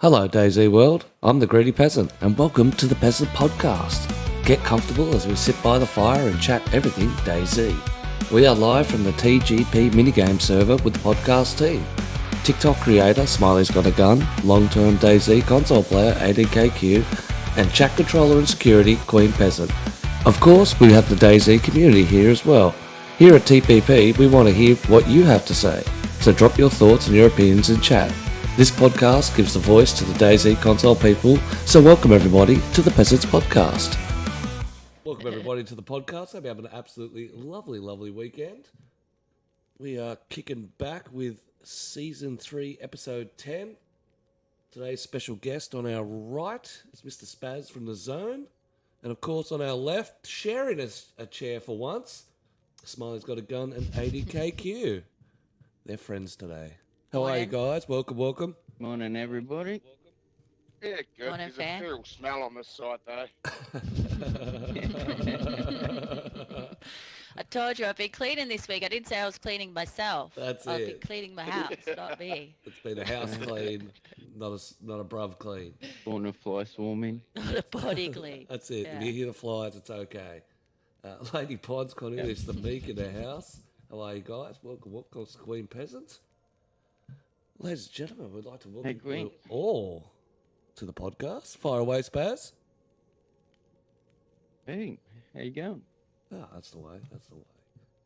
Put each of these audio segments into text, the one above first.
Hello, DayZ World. I'm the Greedy Peasant, and welcome to the Peasant Podcast. Get comfortable as we sit by the fire and chat everything DayZ. We are live from the TGP minigame server with the podcast team. TikTok creator SmileysgotaGun, long-term DayZ console player Adkcue, and chat controller and security Queen Peasant. Of course, we have the DayZ community here as well. Here at TPP, we want to hear what you have to say, so drop your thoughts and your opinions in chat. This podcast gives the voice to the DayZ console people, so welcome everybody to the Peasants Podcast. Welcome everybody to the podcast. Hope you're having an absolutely lovely weekend. We are kicking back with Season 3, Episode 10. Today's special guest on our right is Mr. Spaz from the Zone. And of course on our left, sharing a chair for once, SmileysgotaGun and Adkcue. They're friends today. How are you guys? Welcome. Morning, everybody. Yeah, good. Morning, There's a fan. terrible smell on this site, though. I told you I've been cleaning this week. I didn't say I was cleaning myself. That's I've it. been cleaning my house, not me. It's been a house clean, not a bruv clean. Born a fly swarming. Not a body clean. That's it. Yeah. If you hear the flies, it's okay. Lady Pod's Cornelius the Meek in the house. How are you guys? Welcome to Queen Peasants. Ladies and gentlemen, we'd like to welcome you all to the podcast. Fire away, Spaz. Hey, how you going? Ah, that's the way.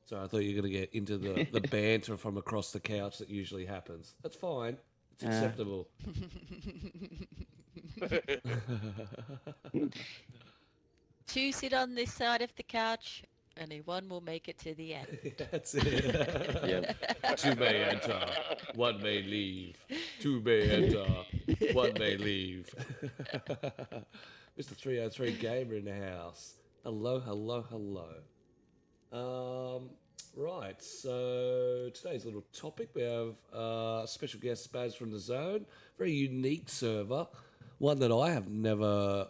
Sorry, I thought you were going to get into the banter from across the couch that usually happens. That's fine. It's acceptable. Two sit on this side of the couch, only one will make it to the end. That's it. Yep. Two may enter, one may leave. Two may enter, one may leave. Mr. 303 Gamer in the house. Hello. Right, so today's little topic, we have a special guest, Spaz from the Zone. Very unique server, one that I have never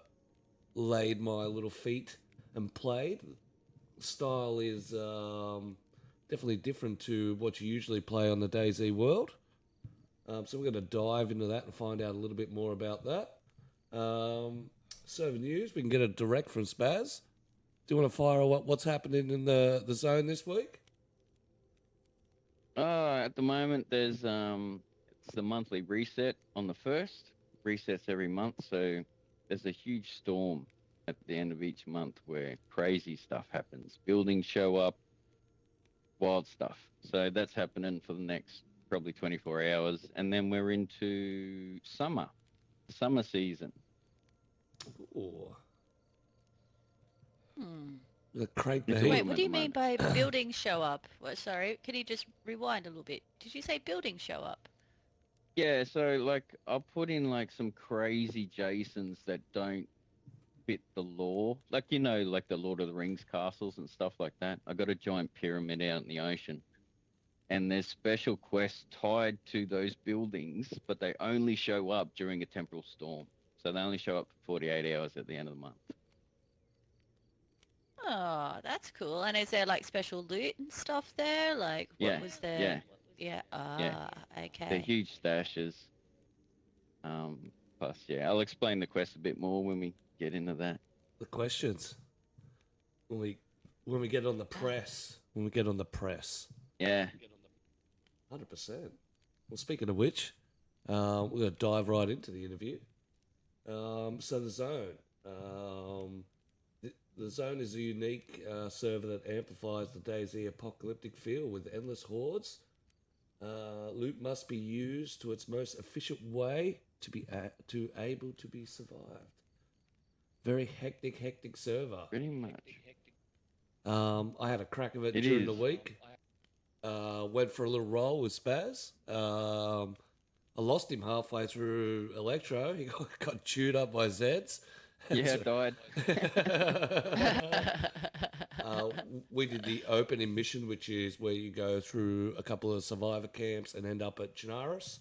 laid my little feet and played. Style is definitely different to what you usually play on the DayZ world. So we're going to dive into that and find out a little bit more about that. Server news, we can get it direct from Spaz. Do you want to fire what's happening in the zone this week? At the moment, there's it's the monthly reset on the 1st. Resets every month, so there's a huge storm at the end of each month where crazy stuff happens. Buildings show up, wild stuff. So that's happening for the next probably 24 hours, and then we're into summer season. Ooh. Hmm. Crank the It's heat. Wait, Awesome what at do you the mean by buildings show up? Well, sorry, can you just rewind a little bit? Did you say buildings show up? Yeah, so like I'll put in like some crazy Jasons that don't fit the lore. Like, you know, like the Lord of the Rings castles and stuff like that. I got a giant pyramid out in the ocean. And there's special quests tied to those buildings, but they only show up during a temporal storm. So they only show up for 48 hours at the end of the month. Oh, that's cool. And is there like special loot and stuff there? Like, what Yeah, was there? yeah. Yeah. They're Okay. huge stashes. Plus, yeah, I'll explain the quest a bit more when we get into that. The questions. When we get on the press. Yeah. 100%. Well, speaking of which, we're going to dive right into the interview. So the Zone. The Zone is a unique server that amplifies the DayZ apocalyptic feel with endless hordes. Loot must be used to its most efficient way to be able to be survived. Very hectic server. Pretty much. I had a crack of it It during is. the week. Went for a little roll with Spaz. I lost him halfway through Electro. He got chewed up by Zeds. Yeah, died. We did the opening mission, which is where you go through a couple of survivor camps and end up at Chinaris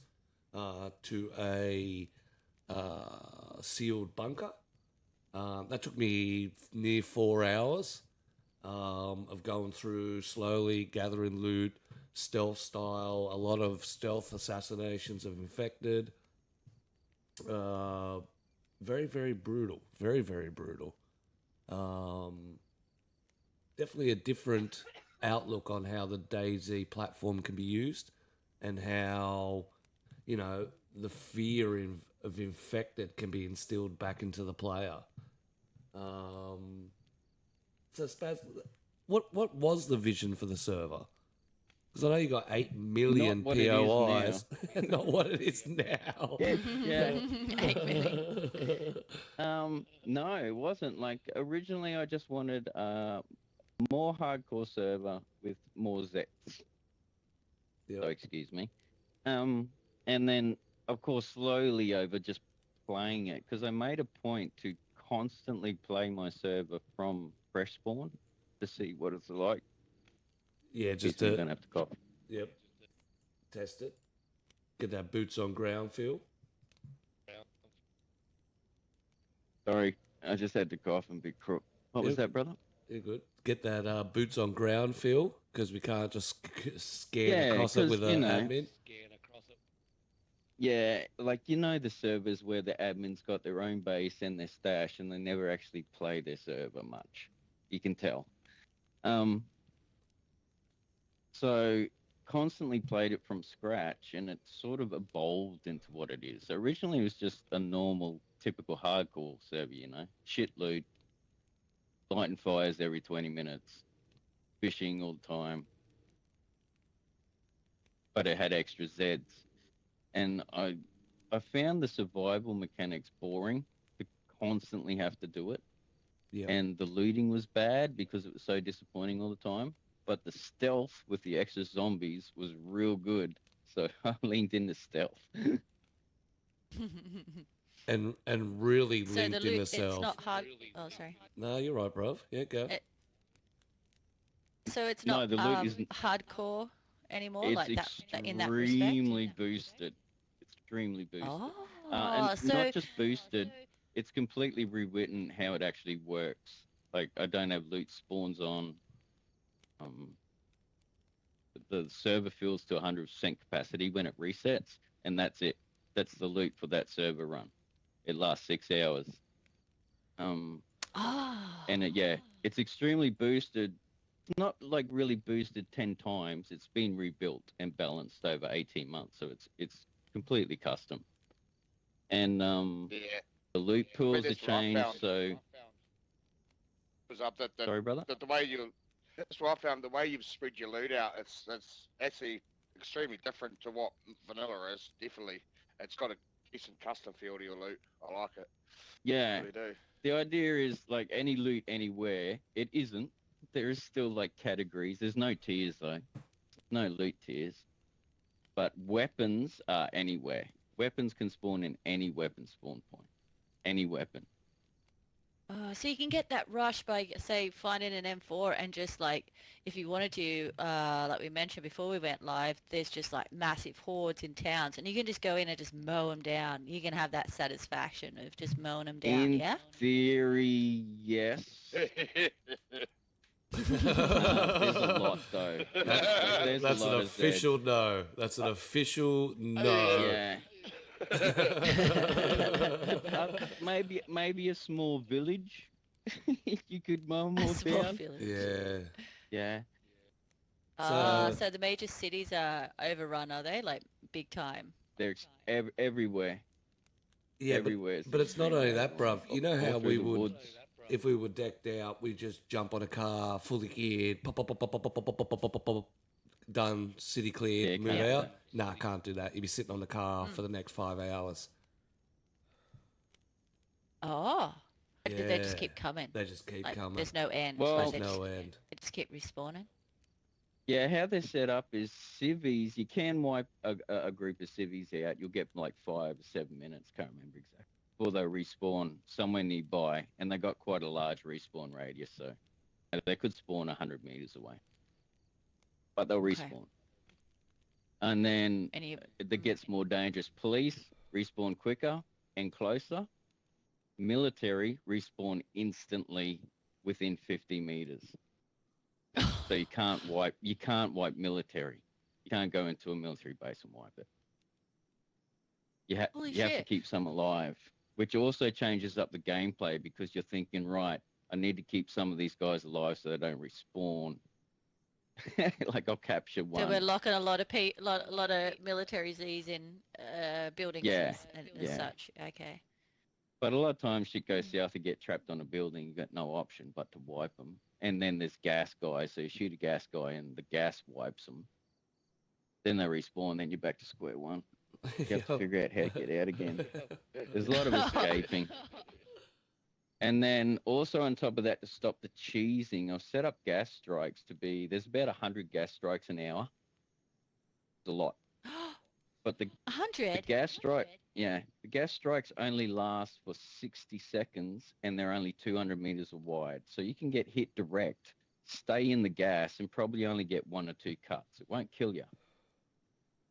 to a sealed bunker. That took me near 4 hours of going through slowly, gathering loot, stealth style, a lot of stealth assassinations of infected. very, very brutal. Very, very brutal. Definitely a different outlook on how the DayZ platform can be used and how, the fear of infected can be instilled back into the player. So, Spaz, what was the vision for the server? Because I know you got 8 million Not what it is POIs, not what it is now. Yeah. 8 million. No, it wasn't. Like originally, I just wanted more hardcore server with more Zets. Yep. So excuse me. And then of course slowly over just playing it because I made a point to constantly play my server from fresh spawn to see what it's like. Yeah, just So you to don't have to cough. yep, test it, get that boots on ground feel. Sorry, I just had to cough and be crook. What was Yep. that, brother? You're good. Get that boots on ground feel because we can't just scan Yeah, across it 'cause, with you an know, admin. Yeah, like the servers where the admin's got their own base and their stash, and they never actually play their server much. You can tell. So constantly played it from scratch, and it sort of evolved into what it is. So originally, it was just a normal, typical hardcore server, shit loot, lighting fires every 20 minutes, fishing all the time, but it had extra Zeds, and I found the survival mechanics boring to constantly have to do it. Yep. And the looting was bad because it was so disappointing all the time. But the stealth with the extra zombies was real good, so I leaned into stealth. and really So the linked loot, in it's itself. not hard. Oh, sorry. No, you're right, bruv. Yeah, go. So it's No, not the loot isn't. hardcore anymore, It's like that in that respect. extremely boosted. Extremely boosted. Oh, And so not just boosted, it's completely rewritten how it actually works. Like, I don't have loot spawns on. The server fills to 100% capacity when it resets, and that's it. That's the loot for that server run. It lasts 6 hours. And it's extremely boosted. Not like really boosted 10 times. It's been rebuilt and balanced over 18 months, so it's completely custom. And Yeah. the loot pools are that's what I changed. found. So Was up that sorry, brother. the way that's what I found. The way you've spread your loot out, it's actually extremely different to what vanilla is. Definitely, it's got a decent custom feel to your loot. I like it. Yeah. I really do. The idea is like any loot anywhere. It isn't. There is still like categories. There's no tiers though. No loot tiers. But weapons are anywhere. Weapons can spawn in any weapon spawn point. Any weapon. So you can get that rush by, say, finding an M4 and just like, if you wanted to, like we mentioned before we went live, there's just like massive hordes in towns, and you can just go in and just mow them down. You can have that satisfaction of just mowing them down, In yeah? theory, yes. There's a lot though. There's That's a lot an of official Zeds. no. That's an official no. Yeah. Maybe a small village. You could mow them A all small down. village. Yeah. Yeah. So the major cities are overrun, are they? Like big time? They're everywhere. Yeah, Everywhere. but it's not only that, bruv. You know how All we through the would, woods. if we were decked out, we just jump on a car, fully geared, pop, pop, pop, pop, pop, pop, pop, pop, pop, pop, pop, done, city cleared, Yeah, move can't do out. that. Nah, can't do that. You'd be sitting on the car for the next 5 hours. Oh. Did they just Yeah. keep coming? They just keep Like, coming. there's no end. Well- like, There's they no end. just keep respawning. Yeah, how they're set up is civvies. You can wipe a group of civvies out. You'll get like 5 or 7 minutes. Can't remember exactly. Or they'll respawn somewhere nearby, and they got quite a large respawn radius, so they could spawn 100 meters away. But they'll Okay. respawn. And then And you, it gets more dangerous. Police respawn quicker and closer. Military respawn instantly within 50 meters. So you can't wipe military. You can't go into a military base and wipe it. Holy you have to shit. keep some alive, which also changes up the gameplay because you're thinking, right, I need to keep some of these guys alive so they don't respawn. Like I'll capture So we're one. locking a lot of lot of military Z's in buildings Yeah, and yeah. such. Okay. But a lot of times shit goes south, you get trapped on a building, you got no option but to wipe them. And then there's gas guys, so you shoot a gas guy and the gas wipes them. Then they respawn, then you're back to square one. You have to figure out how to get out again. There's a lot of escaping. And then also on top of that, to stop the cheesing, I've set up gas strikes to be, there's about 100 gas strikes an hour. It's a lot. But the 100? gas strike, yeah, the gas strikes only last for 60 seconds and they're only 200 meters wide. So you can get hit direct, stay in the gas and probably only get 1 or 2 cuts. It won't kill you.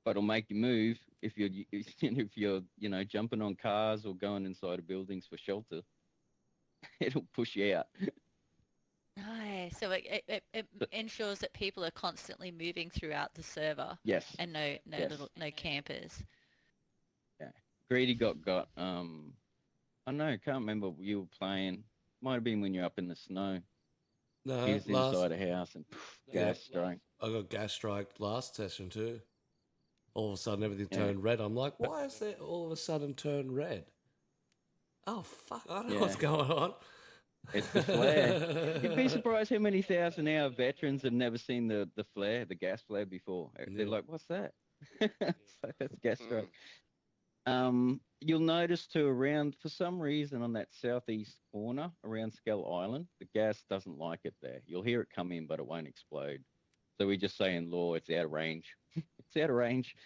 But it'll make you move if you're jumping on cars or going inside of buildings for shelter. It'll push you out. Nice. So it ensures that people are constantly moving throughout the server Yes. and no campers. Yeah. Greedy got I don't know, can't remember what you were playing. Might have been when you're up in the snow. No, He was inside a house and gas strike. I got gas strike last session too. All of a sudden, everything Yeah. turned red. I'm like, why is it all of a sudden turned red? Oh, fuck, I don't know Yeah. what's going on. It's the flare. You'd be surprised how many 1,000-hour veterans have never seen the flare, the gas flare before. They're Yeah. like, what's that? So that's gas strike. You'll notice too around, for some reason on that southeast corner around Skull Island, the gas doesn't like it there. You'll hear it come in, but it won't explode. So we just say in law, it's out of range. It's out of range.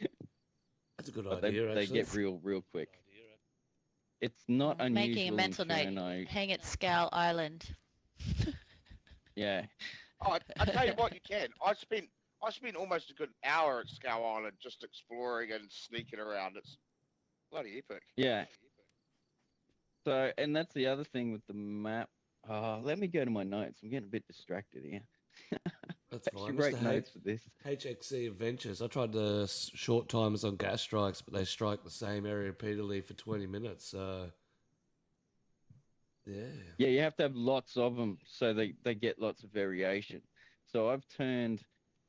That's a good But idea, they actually. get real quick. It's not unusual Making a mental in note. Cherno. Hang at Scowl Island. Yeah. Oh, I tell you what, you can. I spent almost a good hour at Skull Island just exploring and sneaking around. It's bloody epic. Yeah. So, and that's the other thing with the map. Oh, let me go to my notes. I'm getting a bit distracted here. That's Actually fine. wrote Mr. notes for this. HXC Adventures. I tried the short timers on gas strikes, but they strike the same area repeatedly for 20 minutes. So, yeah. Yeah, you have to have lots of them so they get lots of variation. So I've turned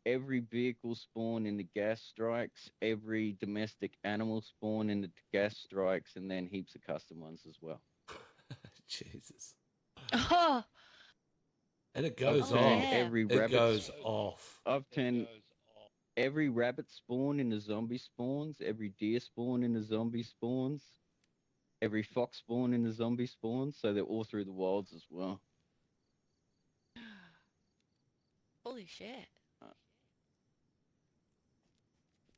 every vehicle spawn into gas strikes, every domestic animal spawn into gas strikes, and then heaps of custom ones as well. Jesus. Oh, And it goes I've turned yeah. every It rabbit. goes off. I've turned every rabbit spawn into zombie spawns, every deer spawn into zombie spawns, every fox spawn into zombie spawns, so they're all through the wilds as well. Holy shit.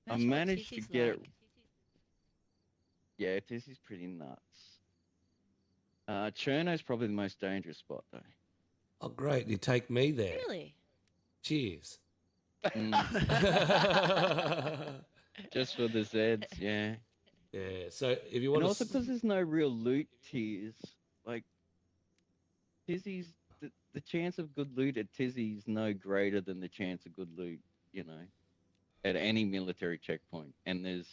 I Imagine what managed to Tizzy's get it. like. Yeah, this is pretty nuts. Cherno's probably the most dangerous spot though. Oh, great. You take me there. Really? Cheers. Mm, just for the Zeds, yeah. Yeah, so if you And want also to... because there's no real loot tiers, like Tizzy's, the chance of good loot at Tizzy's no greater than the chance of good loot, at any military checkpoint. And there's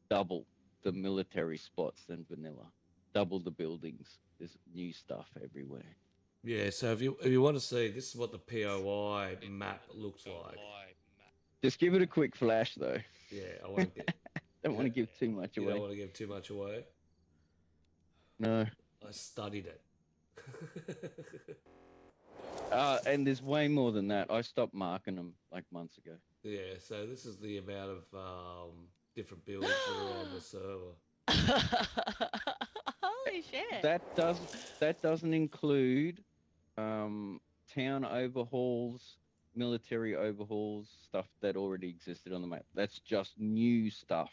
double the military spots than vanilla, double the buildings. There's new stuff everywhere. Yeah, so if you want to see, this is what the POI map looks like. Just give it a quick flash though. Yeah, I won't get... Don't want to give too much You away. don't want to give too much away. No. I studied it. And there's way more than that. I stopped marking them like months ago. Yeah, so this is the amount of different builds that are on the server. Holy shit. That doesn't include town overhauls, military overhauls, stuff that already existed on the map. That's just new stuff.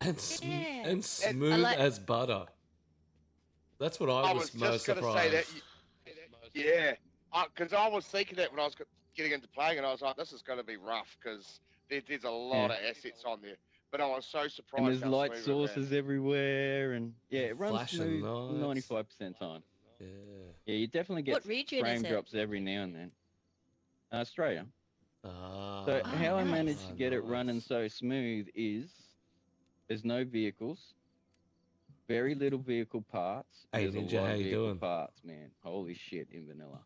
And, Yeah. and smooth as butter. That's what I was just most gonna surprised. say that. Yeah, because I was thinking that when I was getting into playing, and I was like, "This is going to be rough," because there's a lot of assets on there. But I was so surprised. And there's how light smooth it sources everywhere, and yeah, it runs Flashing smooth lights. 95% time. Yeah. Yeah, you definitely get What region frame is it? drops every now and then. Australia. Ah. So Oh, how I nice. managed to get it running so smooth is there's no vehicles, very little vehicle parts. Hey, There's a Ninja, lot how of you vehicle doing? parts, man. Holy shit in vanilla.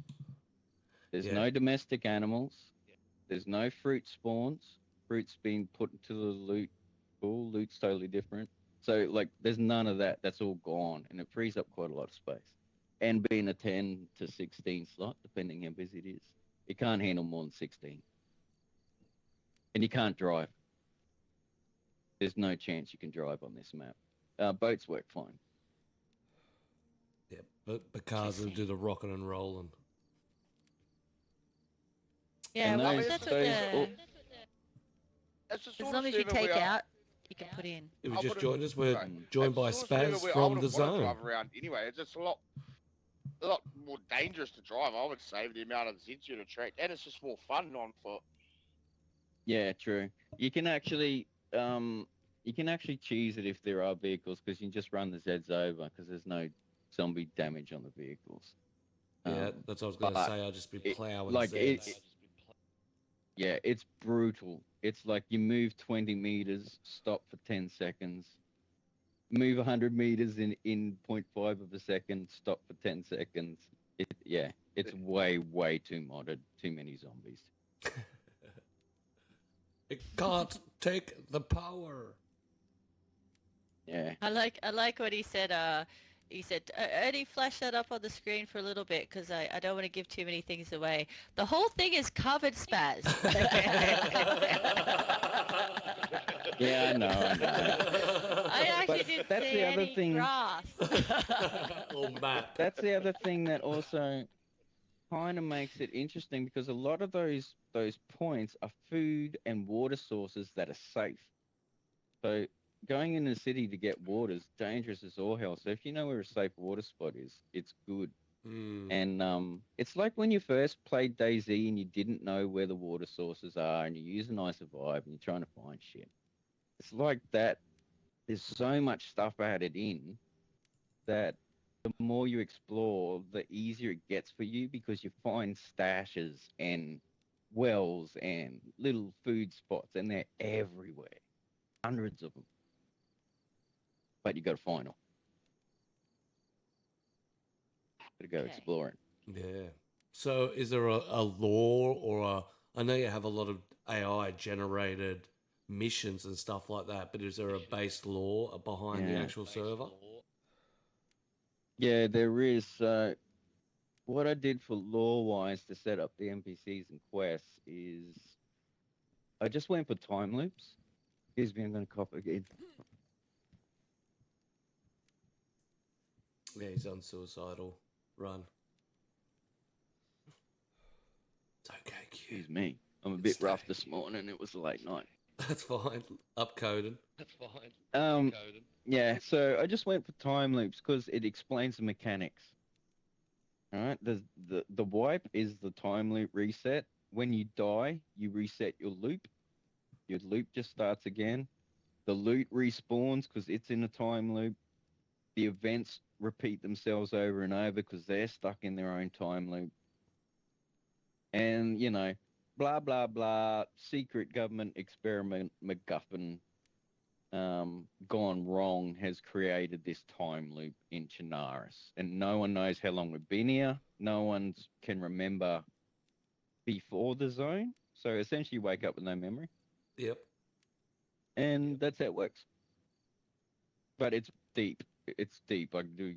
There's Yeah. no domestic animals. There's no fruit spawns. Fruit's been put into the loot pool. Loot's totally different. So like there's none of that. That's all gone. And it frees up quite a lot of space. And being a 10 to 16 slot, depending how busy it is. It can't handle more than 16. And you can't drive. There's no chance you can drive on this map. Boats work fine. Yeah, but cars will do the rocking and rolling. Yeah, And well, those- that's what those- the... It's the As sort long of as you server take where out, you can put in. If you I just wouldn't- joined us, we're Right. joined by It's the sort of server Spaz where I from wouldn't the wanna zone. drive around anyway. It's just a lot more dangerous to drive. I would say with the amount of Zeds you'd attract, and it's just more fun on foot. Yeah, true. You can actually choose it if there are vehicles because you can just run the Zeds over because there's no zombie damage on the vehicles. Yeah, that's what I was going to but say. I'll just be it- plowing like Zeds. Yeah, it's brutal. It's like you move 20 meters, stop for 10 seconds, move 100 meters in 0.5 of a second, stop for 10 seconds. It's way too modded. Too many zombies. It can't take the power. Yeah. I like what he said. He said, only flash that up on the screen for a little bit because I don't want to give too many things away. The whole thing is covered, Spaz. Yeah, I know. I actually But didn't that's see the other any thing. grass. Or map. That's the other thing that also kind of makes it interesting because a lot of those points are food and water sources that are safe. So going in the city to get water is dangerous as all hell. So if you know where a safe water spot is, it's good. And it's like when you first played DayZ and you didn't know where the water sources are and you're using iSurvive and you're trying to find shit. It's like that. There's so much stuff added in that the more you explore, the easier it gets for you because you find stashes and wells and little food spots and they're everywhere. Hundreds of them. But you got to find them. Got to go Okay. exploring. Yeah. So is there a lore or a... I know you have a lot of AI generated missions and stuff like that, but is there a base lore behind the Yeah. actual server? Yeah, there is. What I did for lore-wise to set up the NPCs and quests is I just went for time loops. Excuse me, I'm going to cough again. Yeah, he's on suicidal run. It's okay, Q. Excuse me. I'm a It's bit rough okay. this morning. It was a late night. That's fine. Upcoded. Yeah, so I just went for time loops because it explains the mechanics. All right, the wipe is the time loop reset. When you die, you reset your loop. Your loop just starts again. The loot respawns because it's in a time loop. The events repeat themselves over and over because they're stuck in their own time loop. And, blah, blah, blah, secret government experiment MacGuffin gone wrong has created this time loop in Chinaris. And no one knows how long we've been here. No one can remember before the zone. So essentially you wake up with no memory. Yep. And that's how it works. But it's deep. It's deep. I can do,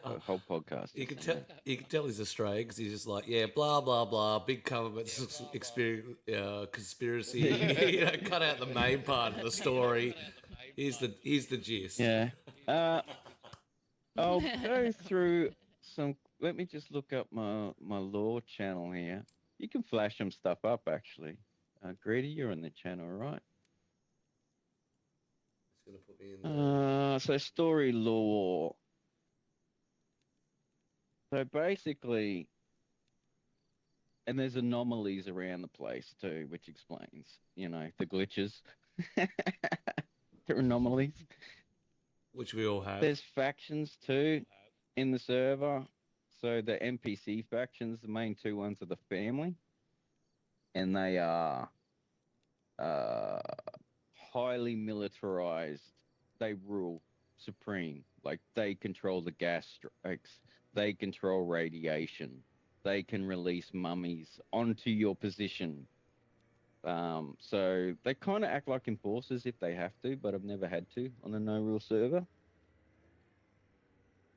a whole podcast. You can just tell. on that. You can tell he's Australian because he's just like, yeah, blah blah blah, big government conspiracy. Cut out the main part of the story. Here's the gist. Yeah. I'll go through some. Let me just look up my lore channel here. You can flash some stuff up actually. Greedy, you're on the channel, right? It's gonna put me in there. So story lore. So basically, and there's anomalies around the place too, which explains, the glitches. They're anomalies. Which we all have. There's factions too in the server. So the NPC factions, the main two ones are the family and they are highly militarized. They rule supreme. Like they control the gas strikes. They control radiation. They can release mummies onto your position. So they kind of act like enforcers if they have to, but I've never had to on a no rule server.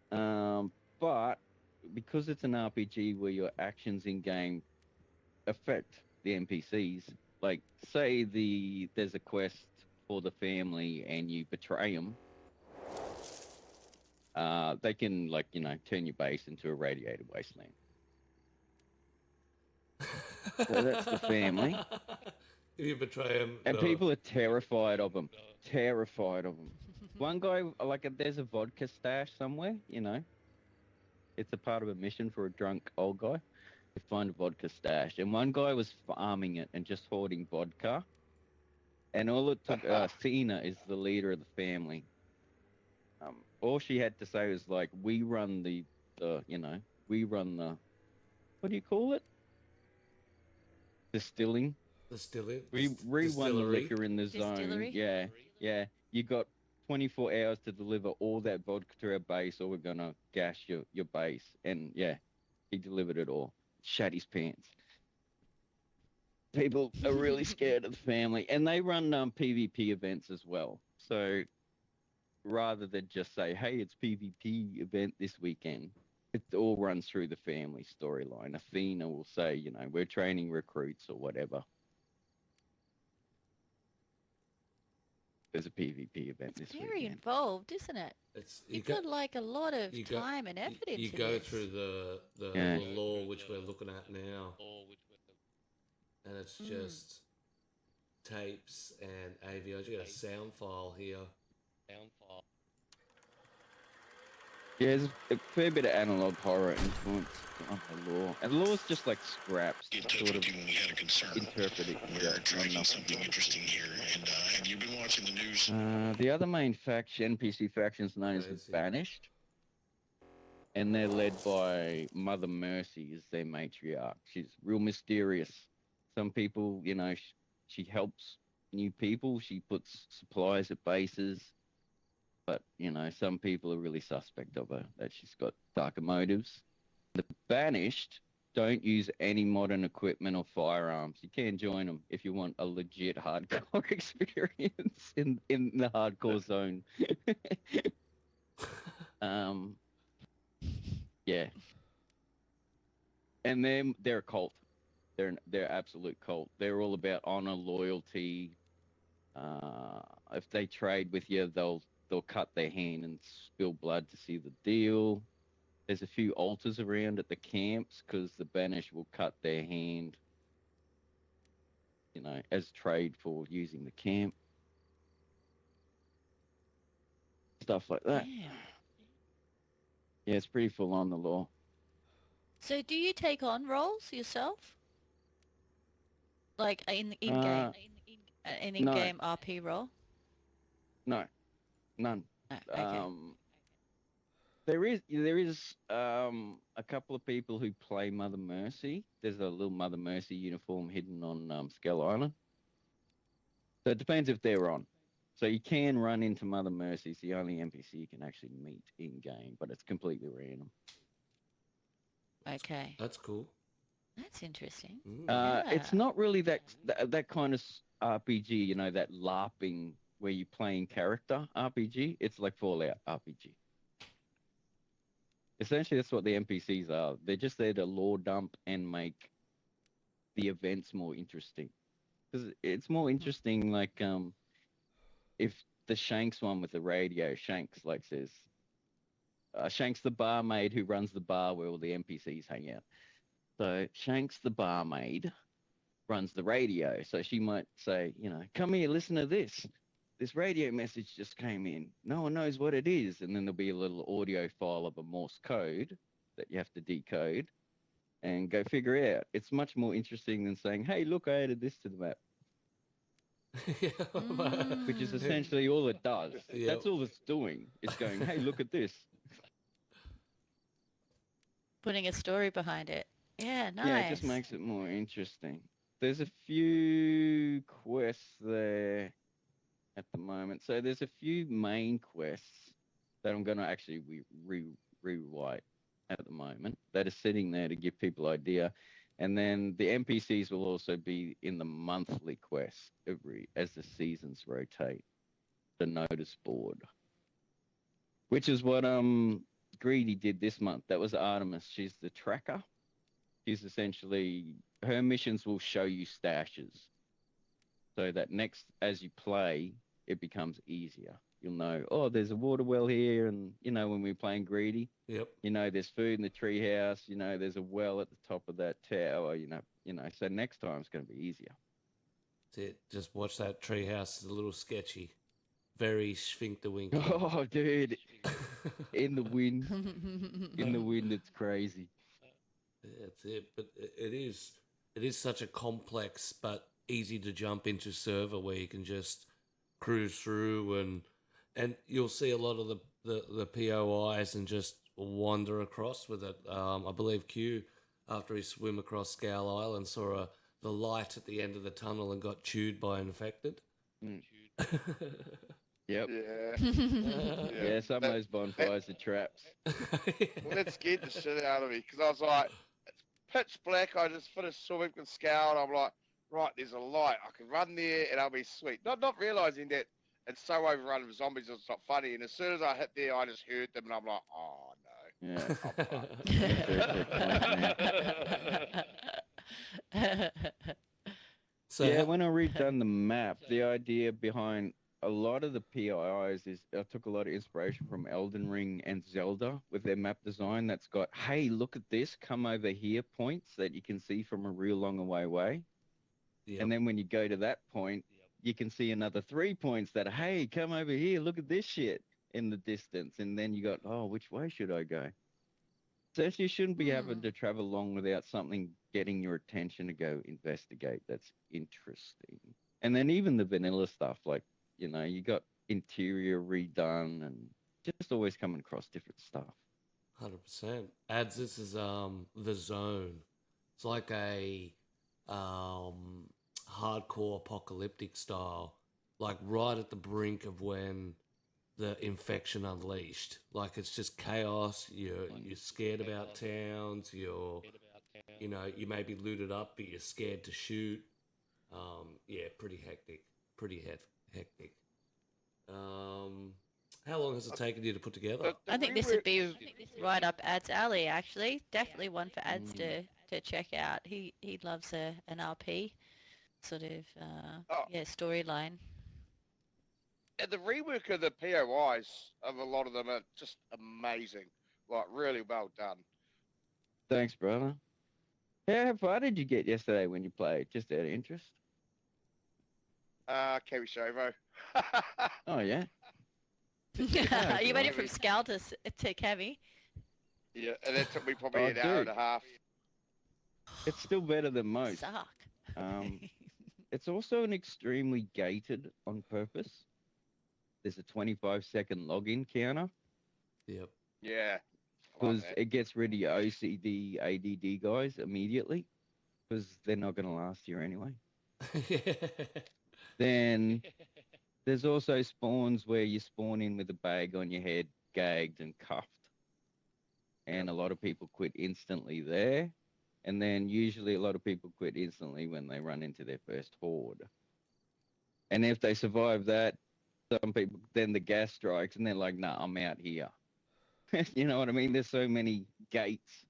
But because it's an RPG where your actions in game affect the NPCs, like say there's a quest for the family and you betray them, they can turn your base into a radiated wasteland. So that's the family. If you betray him, And people are terrified of them. Terrified of them. One guy, there's a vodka stash somewhere, It's a part of a mission for a drunk old guy to find a vodka stash. And one guy was farming it and just hoarding vodka. And all it took, Cena is the leader of the family. All she had to say was we run we run the, what do you call it? Distilling. We run the liquor in the zone. Distillery? Yeah. You got 24 hours to deliver all that vodka to our base, or we're gonna gas your base. And yeah, he delivered it all. Shat his pants. People are really scared of the family, and they run PvP events as well. So rather than just say, "Hey, it's PvP event this weekend," it all runs through the family storyline. Athena will say, we're training recruits or whatever. There's a PvP event It's this very weekend. involved, isn't it? You put a lot of time and effort into You go this. through the lore which we're looking at now, and it's just tapes and AVI. I just got a sound file here. Yeah, there's a fair bit of analog horror influence on the lore. And the lore's just like scraps, sort of interpreted. We're tracking something interesting here, and have you been watching the news? The other main NPC faction is known as the Banished, and they're led by Mother Mercy as their matriarch. She's real mysterious. Some people, she helps new people. She puts supplies at bases. But, some people are really suspect of her, that she's got darker motives. The Banished don't use any modern equipment or firearms. You can join them if you want a legit hardcore experience in the hardcore zone. Yeah. And they're a cult. They're absolute cult. They're all about honor, loyalty. If they trade with you, they'll cut their hand and spill blood to see the deal. There's a few altars around at the camps because the Banished will cut their hand, as trade for using the camp. Stuff like that. Damn. Yeah, it's pretty full on, the law. So do you take on roles yourself? Like in game, an in-game RP role? No, none. No, okay. There is a couple of people who play Mother Mercy. There's a little Mother Mercy uniform hidden on Skull Island. So it depends if they're on. So you can run into Mother Mercy. It's the only NPC you can actually meet in game, but it's completely random. Okay. That's cool. That's interesting. It's not really that kind of RPG, that LARPing where you playing character RPG. It's like Fallout RPG. Essentially, that's what the NPCs are. They're just there to lore dump and make the events more interesting. Because it's more interesting, if the Shanks one with the radio, Shanks says, Shanks the barmaid who runs the bar where all the NPCs hang out. So Shanks the barmaid runs the radio. So she might say, come here, listen to this. This radio message just came in. No one knows what it is. And then there'll be a little audio file of a Morse code that you have to decode and go figure it out. It's much more interesting than saying, hey, look, I added this to the map. Which is essentially all it does. Yep. That's all it's doing. It's going, hey, look at this. Putting a story behind it. Yeah, nice. Yeah, it just makes it more interesting. there's a few quests there at the moment. So there's a few main quests that I'm going to actually rewrite at the moment that are sitting there to give people idea. And then the NPCs will also be in the monthly quest as the seasons rotate. The notice board, which is what Greedy did this month. That was Artemis. She's the tracker. She's essentially, her missions will show you stashes, so that as you play, it becomes easier. You'll know, oh, there's a water well here, and when we're playing Greedy, Yep. there's food in the treehouse. There's a well at the top of that tower. So next time it's going to be easier. That's it. Just watch that treehouse. It's a little sketchy. Very sphincter-winky. Oh, dude, in the wind, it's crazy. That's it. But it is such a complex but easy to jump into server where you can just cruise through and you'll see a lot of the POIs and just wander across with it. I believe Q, after he swim across Scowl Island, saw the light at the end of the tunnel and got chewed by infected. Mm. Yep. Yeah. Yeah, some of those bonfires are traps. Well, that scared the shit out of me because I was like, it's pitch black. I just finished swimming with Scowl, and I'm like, right, there's a light. I can run there and I'll be sweet. Not realizing that it's so overrun with zombies, it's not funny. And as soon as I hit there, I just heard them, and I'm like, oh no. So yeah, when I redone the map, the idea behind a lot of the PIIs is I took a lot of inspiration from Elden Ring and Zelda with their map design that's got, hey, look at this, come over here points that you can see from a real long away. Yep. And then when you go to that point, you can see another 3 points that, hey, come over here, look at this shit in the distance. And then you got, oh, which way should I go? So you shouldn't be having to travel long without something getting your attention to go investigate. That's interesting. And then even the vanilla stuff, like, you got interior redone and just always coming across different stuff. 100%. Ads, this is the zone. It's like a hardcore apocalyptic style, like right at the brink of when the infection unleashed. Like it's just chaos. You're scared about towns. You may be looted up, but you're scared to shoot. Yeah, pretty hectic. Hectic. How long has it taken you to put together? I think this would be right up Ad's alley, actually. Definitely one for Ads to check out. He loves an RP sort of storyline. And the rework of the POIs of a lot of them are just amazing. Like, really well done. Thanks, brother. How far did you get yesterday when you played? Just out of interest? Kiwi Shovo. Oh, yeah? You made it from Scowl to Cavi? Yeah, and that took me probably an hour and a half. It's still better than most. Suck. It's also an extremely gated on purpose. There's a 25-second login counter. Yep. Yeah. Because it gets rid of your OCD, ADD guys immediately. Because they're not going to last here anyway. Then there's also spawns where you spawn in with a bag on your head, gagged and cuffed. And a lot of people quit instantly there. And then usually a lot of people quit instantly when they run into their first horde. And if they survive that, some people, then the gas strikes and they're like, nah, I'm out here. You know what I mean? There's so many gates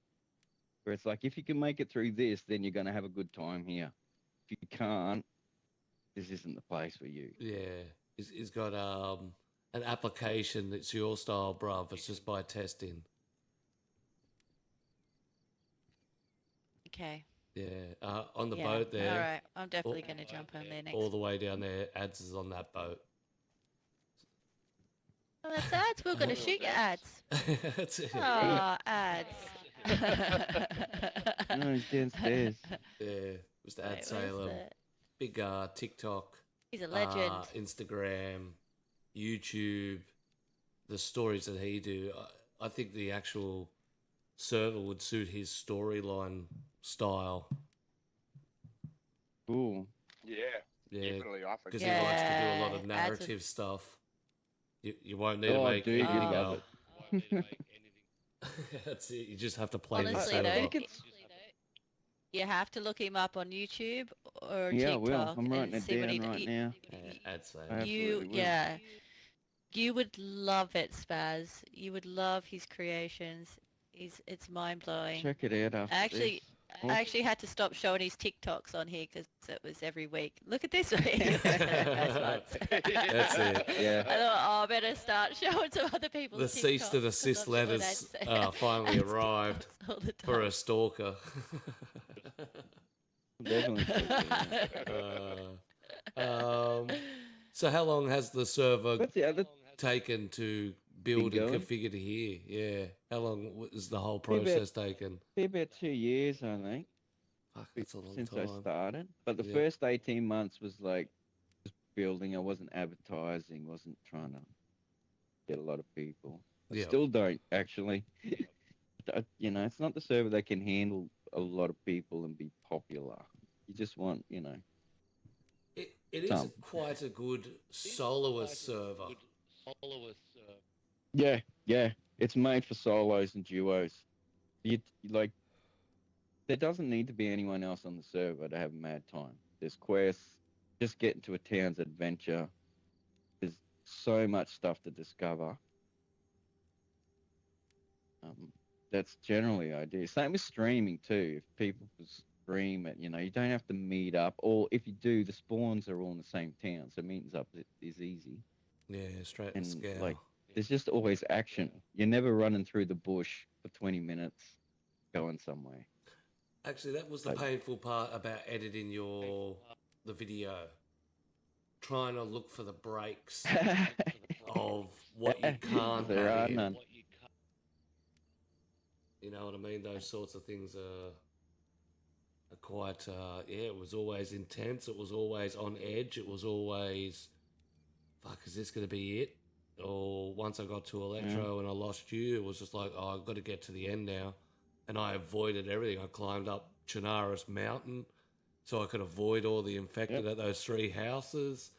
where it's like, if you can make it through this, then you're going to have a good time here. If you can't, this isn't the place for you. Yeah. He's got an application that's your style, bruv. It's just by testing. Okay. Yeah. On the boat there. All right. I'm definitely going to jump on there next. All the way down there. Ads is on that boat. Oh, that's Ads. We're going to shoot your Ads. That's it. Oh, Ads. No, he's downstairs. Yeah. Mr. Ad Salem. Big TikTok. He's a legend. Instagram, YouTube, the stories that he do. I think the actual server would suit his storyline style. Cool. Yeah, Yeah, definitely. I think. because he likes to do a lot of Yeah, adds a- narrative stuff. You won't need to Oh, make dude, you anything love up. it. That's it. You just have to play the Honestly, server. though, think it's you have to look him up on YouTube or Yeah, I will. TikTok I'm writing and it see what he down right now. Yeah, ads, I man. absolutely will. yeah. You would love it, Spaz. You would love his creations. It's mind blowing. Check it out after Actually, this. I actually had to stop showing his TikToks on here because it was every week. Look at this week. That's it. Yeah. I thought, oh, I better start showing some other people's The cease TikToks to 'cause desist I'm showing letters ads- finally ads arrived TikToks all the for time. a stalker. Definitely. check it out. So how long has the server What's the other? taken to build and going? configure to here? Yeah. How long is the whole Be about- process taken? Be about 2 years, I think, Fuck, that's a long since time. I started. But the Yeah. first 18 months was like just building. I wasn't advertising. Wasn't trying to get a lot of people. I Yeah. still don't actually. It's not the server that can handle a lot of people and be popular. You just want, It is Some. quite a good soloist server. Yeah, it's made for solos and duos. Like, there doesn't need to be anyone else on the server to have a mad time. There's quests, just get into a town's adventure. There's so much stuff to discover. That's generally the idea. Same with streaming too. If people stream it, you don't have to meet up. Or if you do, the spawns are all in the same town, so meeting up is easy. Yeah, straight And scale. like, there's just always action. You're never running through the bush for 20 minutes going somewhere. Actually, that was the Like- painful part about editing the video. Trying to look for the breaks of what you can't There have are in. none. You know what I mean? Those sorts of things are quite, it was always intense. It was always on edge. It was always, fuck, is this going to be it? Or once I got to Electro and I lost you, it was just like, oh, I've got to get to the end now. And I avoided everything. I climbed up Chinaris Mountain so I could avoid all the infected at those 3 houses.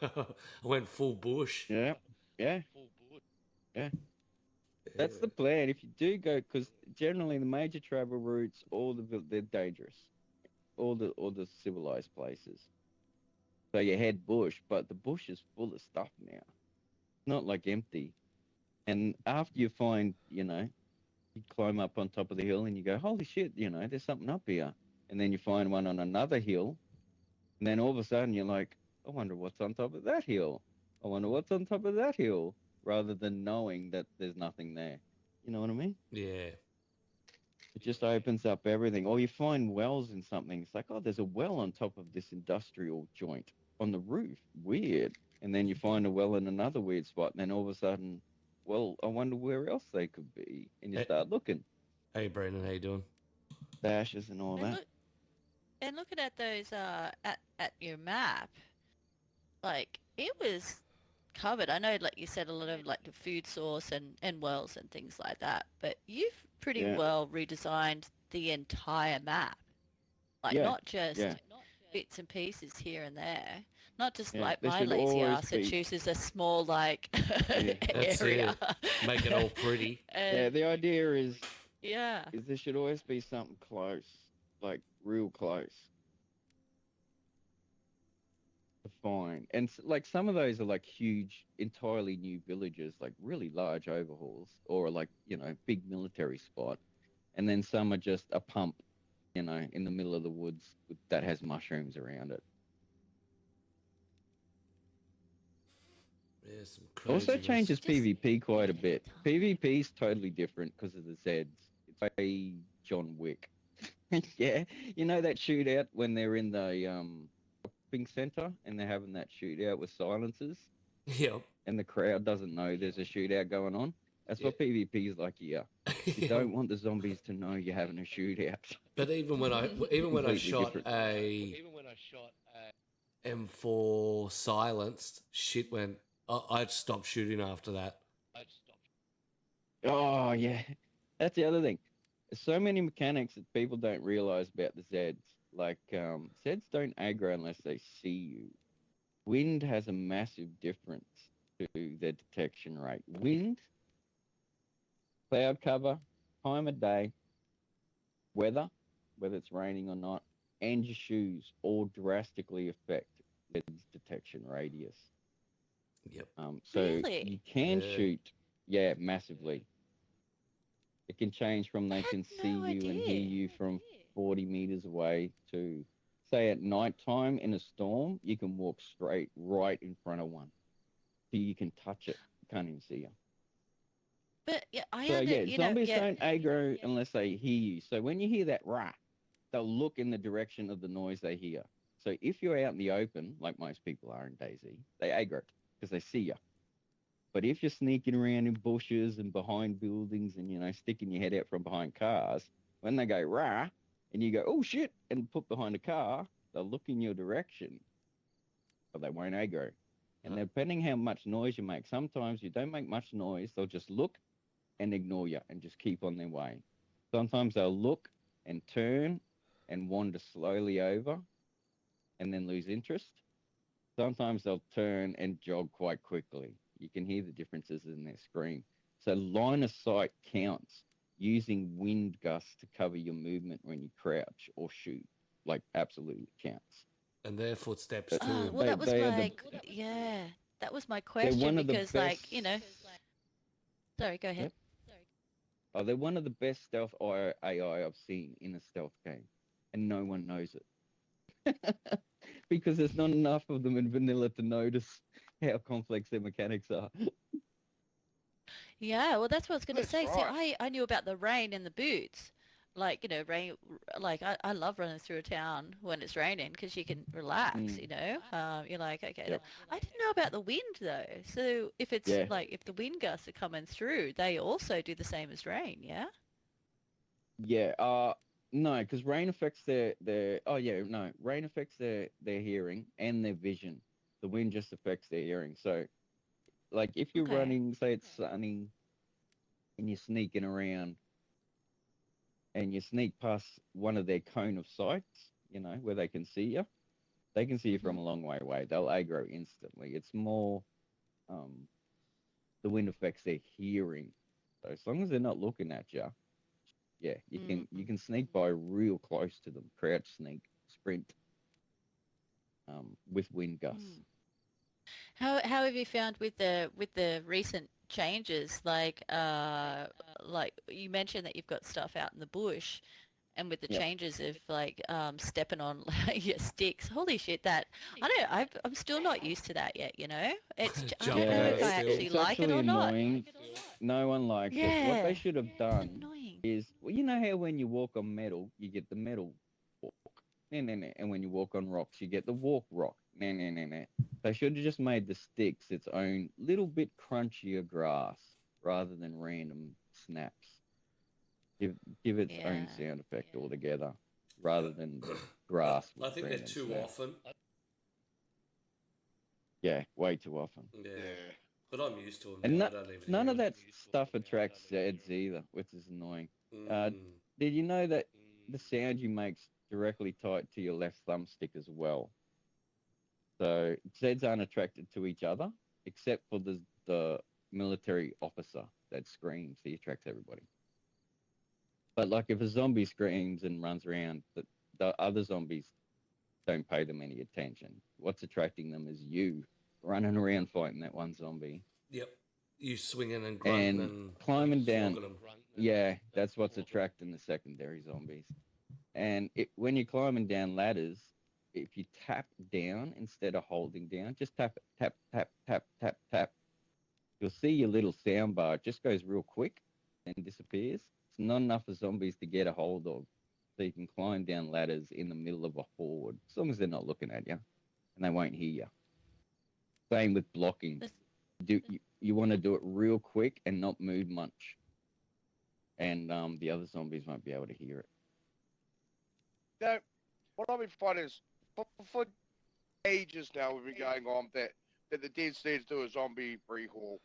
I went full bush. Yeah. That's the plan. If you do go, because generally the major travel routes, they're dangerous. All the civilized places. So you head bush, but the bush is full of stuff now. Not like empty. And after you find, you climb up on top of the hill and you go, holy shit, there's something up here. And then you find one on another hill. And then all of a sudden you're like, I wonder what's on top of that hill. I wonder what's on top of that hill. Rather than knowing that there's nothing there. You know what I mean? Yeah. It just opens up everything. Or you find wells in something. It's like, oh, there's a well on top of this industrial joint on the roof. Weird. And then you find a well in another weird spot. And then all of a sudden, well, I wonder where else they could be. And you start looking. Hey, Brandon, how you doing? Dashes and all that. And looking at those at your map, like it was covered. I know, like you said, a lot of like the food source and wells and things like that. But you've pretty well redesigned the entire map, like not just bits and pieces here and there. Not just like there my should lazy always ass that be- chooses a small like That's area. Make it all pretty. Yeah, the idea is Yeah. there should always be something close, like real close to find. And like some of those are like huge, entirely new villages, like really large overhauls, or like, big military spot. And then some are just a pump, in the middle of the woods that has mushrooms around it. Yeah, some crazy Also changes Just- PvP quite a bit. PvP is totally different because of the Zeds. It's like John Wick. Yeah, that shootout when they're in the shopping center and they're having that shootout with silencers, Yep. and the crowd doesn't know there's a shootout going on. That's what PvP is like here. You don't want the zombies to know you're having a shootout. But even when I Completely shot different. a M4 silenced, shit went. I'd stop shooting after that. Oh yeah, that's the other thing. There's so many mechanics that people don't realize about the Zeds. Like, Zeds don't aggro unless they see you. Wind has a massive difference to their detection rate. Wind, cloud cover, time of day, weather, whether it's raining or not, and your shoes all drastically affect its detection radius. Yep. So Really? you can Yeah. shoot, massively. It can change from I they had can see no you and hear idea. you from 40 meters away to, say, at night time in a storm, you can walk straight right in front of one. So you can touch it. You can't even see you. But yeah, So yeah, you know, zombies yeah. don't aggro unless they hear you. So when you hear that rah, they'll look in the direction of the noise they hear. So if you're out in the open, like most people are in DayZ, they aggro because they see you. But if you're sneaking around in bushes and behind buildings and, sticking your head out from behind cars, when they go rah and you go, oh shit, and put behind a car, they'll look in your direction, but they won't aggro. And Huh. depending how much noise you make, sometimes you don't make much noise, they'll just look and ignore you and just keep on their way. Sometimes they'll look and turn and wander slowly over and then lose interest. Sometimes they'll turn and jog quite quickly. You can hear the differences in their scream. So line of sight counts. Using wind gusts to cover your movement when you crouch or shoot, like, absolutely counts. And their footsteps But too. Well, that was they are my yeah, that was my they're question one of the because, best. like, sorry, go ahead. Yep. Oh, they're one of the best stealth AI I've seen in a stealth game, and no one knows it because there's not enough of them in vanilla to notice how complex their mechanics are. Yeah, well, that's what I was going to That's say. See, right. I knew about the rain and the boots. Like, rain, like, I love running through a town when it's raining because you can relax, Mm, You're like, okay, yep. I didn't know about the wind though. So if it's Yeah. like, if the wind gusts are coming through, they also do the same as rain, yeah? Yeah. No, because rain affects their. Oh yeah, no, rain affects their hearing and their vision. The wind just affects their hearing. So, like, if you're Okay. running, say it's sunny, and you're sneaking around, and you sneak past one of their cone of sights, where they can see you. They can see you Hmm. from a long way away. They'll aggro instantly. It's more, um, the wind affects their hearing. So as long as they're not looking at you, yeah, you can sneak by real close to them. Crouch, sneak, sprint, with wind gusts. Mm. How have you found with the recent changes, like you mentioned that you've got stuff out in the bush, and with the Yep. changes of like stepping on your sticks, holy shit, that I'm still not used to that yet, I don't Jumping know Yeah, out if I still. actually it's like it actually or not. annoying. No one likes it. What they Yeah, should have it's done annoying. is, well, you know how when you walk on metal, you get the metal walk. Nah, nah, nah. And when you walk on rocks, you get the walk rock. Nah, nah, nah, nah. They should have just made the sticks its own little bit crunchier grass rather than random snaps. Give give its Yeah. own sound effect altogether Yeah. rather than grass with I think they're random too snaps. often. Yeah, way too often. Yeah. Yeah. But I'm used to them And now. I don't even Yeah. none hear of them. that stuff attracts Zeds either, which is annoying. Uh, Mm. did you know that the sound you make's directly tied to your left thumbstick as well? So Zeds aren't attracted to each other, except for the military officer that screams. He attracts everybody. But like if a zombie screams and runs around, the other zombies don't pay them any attention. What's attracting them is you running around fighting that one zombie Yep. You swinging and grunting and and climbing down. flogging them. Yeah, that's what's attracting the secondary zombies. And when you're climbing down ladders, if you tap down instead of holding down, just tap it, tap, tap, tap, tap, tap. You'll see your little sound bar. It just goes real quick and disappears. It's not enough for zombies to get a hold of. So you can climb down ladders in the middle of a horde, as long as they're not looking at you and they won't hear you. Same with blocking. That's, You want to do it real quick and not move much, and the other zombies won't be able to hear it. Now, what I've been finding is for ages now we've been going on that the DayZ needs to do a zombie rehaul.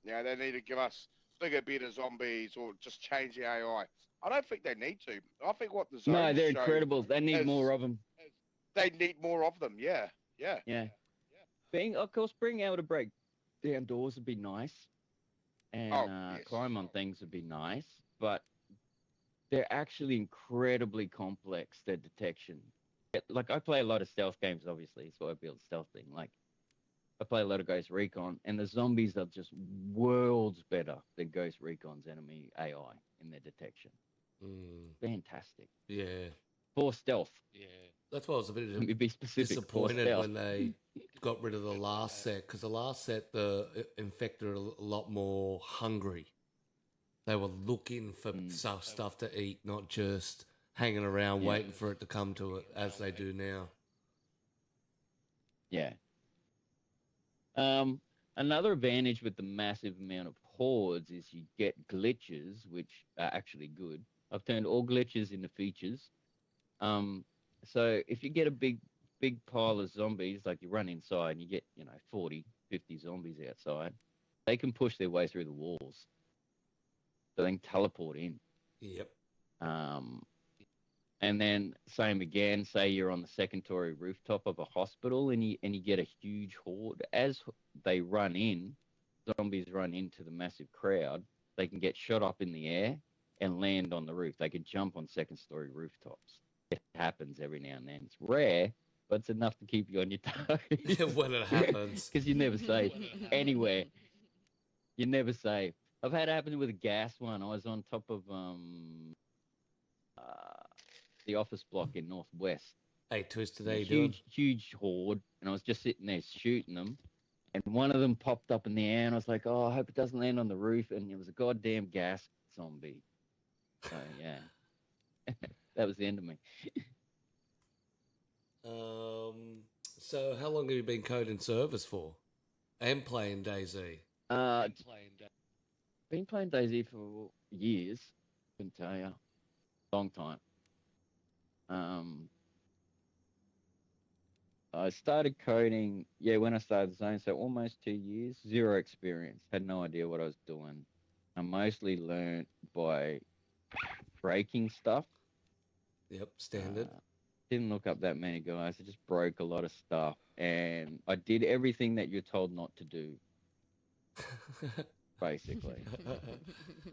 Now they need to give us bigger, better zombies or just change the AI. I don't think they need to. I think what the zones No, they're show incredible. They need is more of them. they need more of them. Yeah, yeah. Yeah. Of course, being able to break down doors would be nice, and Oh, yes. climb on things would be nice, but they're actually incredibly complex, their detection. Like, I play a lot of stealth games, obviously, so I build stealth thing. Like, I play a lot of Ghost Recon, and the zombies are just worlds better than Ghost Recon's enemy AI in their detection. Fantastic. Yeah. For stealth. That's why I was a bit Let me be specific. disappointed when they got rid of the last set, because the last set, the infected are a lot more hungry. They were looking for stuff to eat, not just hanging around waiting for it to come to it, as they do now. Yeah. Another advantage with the massive amount of hordes is you get glitches, which are actually good. I've turned all glitches into features. So if you get a big pile of zombies, like you run inside and you get, 40, 50 zombies outside, they can push their way through the walls. So they can teleport in. Yep. And then same again, say you're on the second-story rooftop of a hospital and you get a huge horde. As they run in, zombies run into the massive crowd, they can get shot up in the air and land on the roof. They could jump on second-story rooftops. It happens every now and then. It's rare, but it's enough to keep you on your toes. When it happens. Because you never say anywhere. You never say. I've had it happen with a gas one. I was on top of the office block in Northwest. Hey, Twisted, how you doing? Huge horde, and I was just sitting there shooting them, and one of them popped up in the air, and I was like, oh, I hope it doesn't land on the roof, and it was a goddamn gas zombie. So, yeah. That was the end of me. So how long have you been coding servers for? And playing DayZ? Been playing DayZ for years. Couldn't tell you. Long time. I started coding, when I started the zone, so almost 2 years. Zero experience. Had no idea what I was doing. I mostly learned by breaking stuff. Yep, standard. Didn't look up that many guys. I just broke a lot of stuff, and I did everything that you're told not to do. Basically.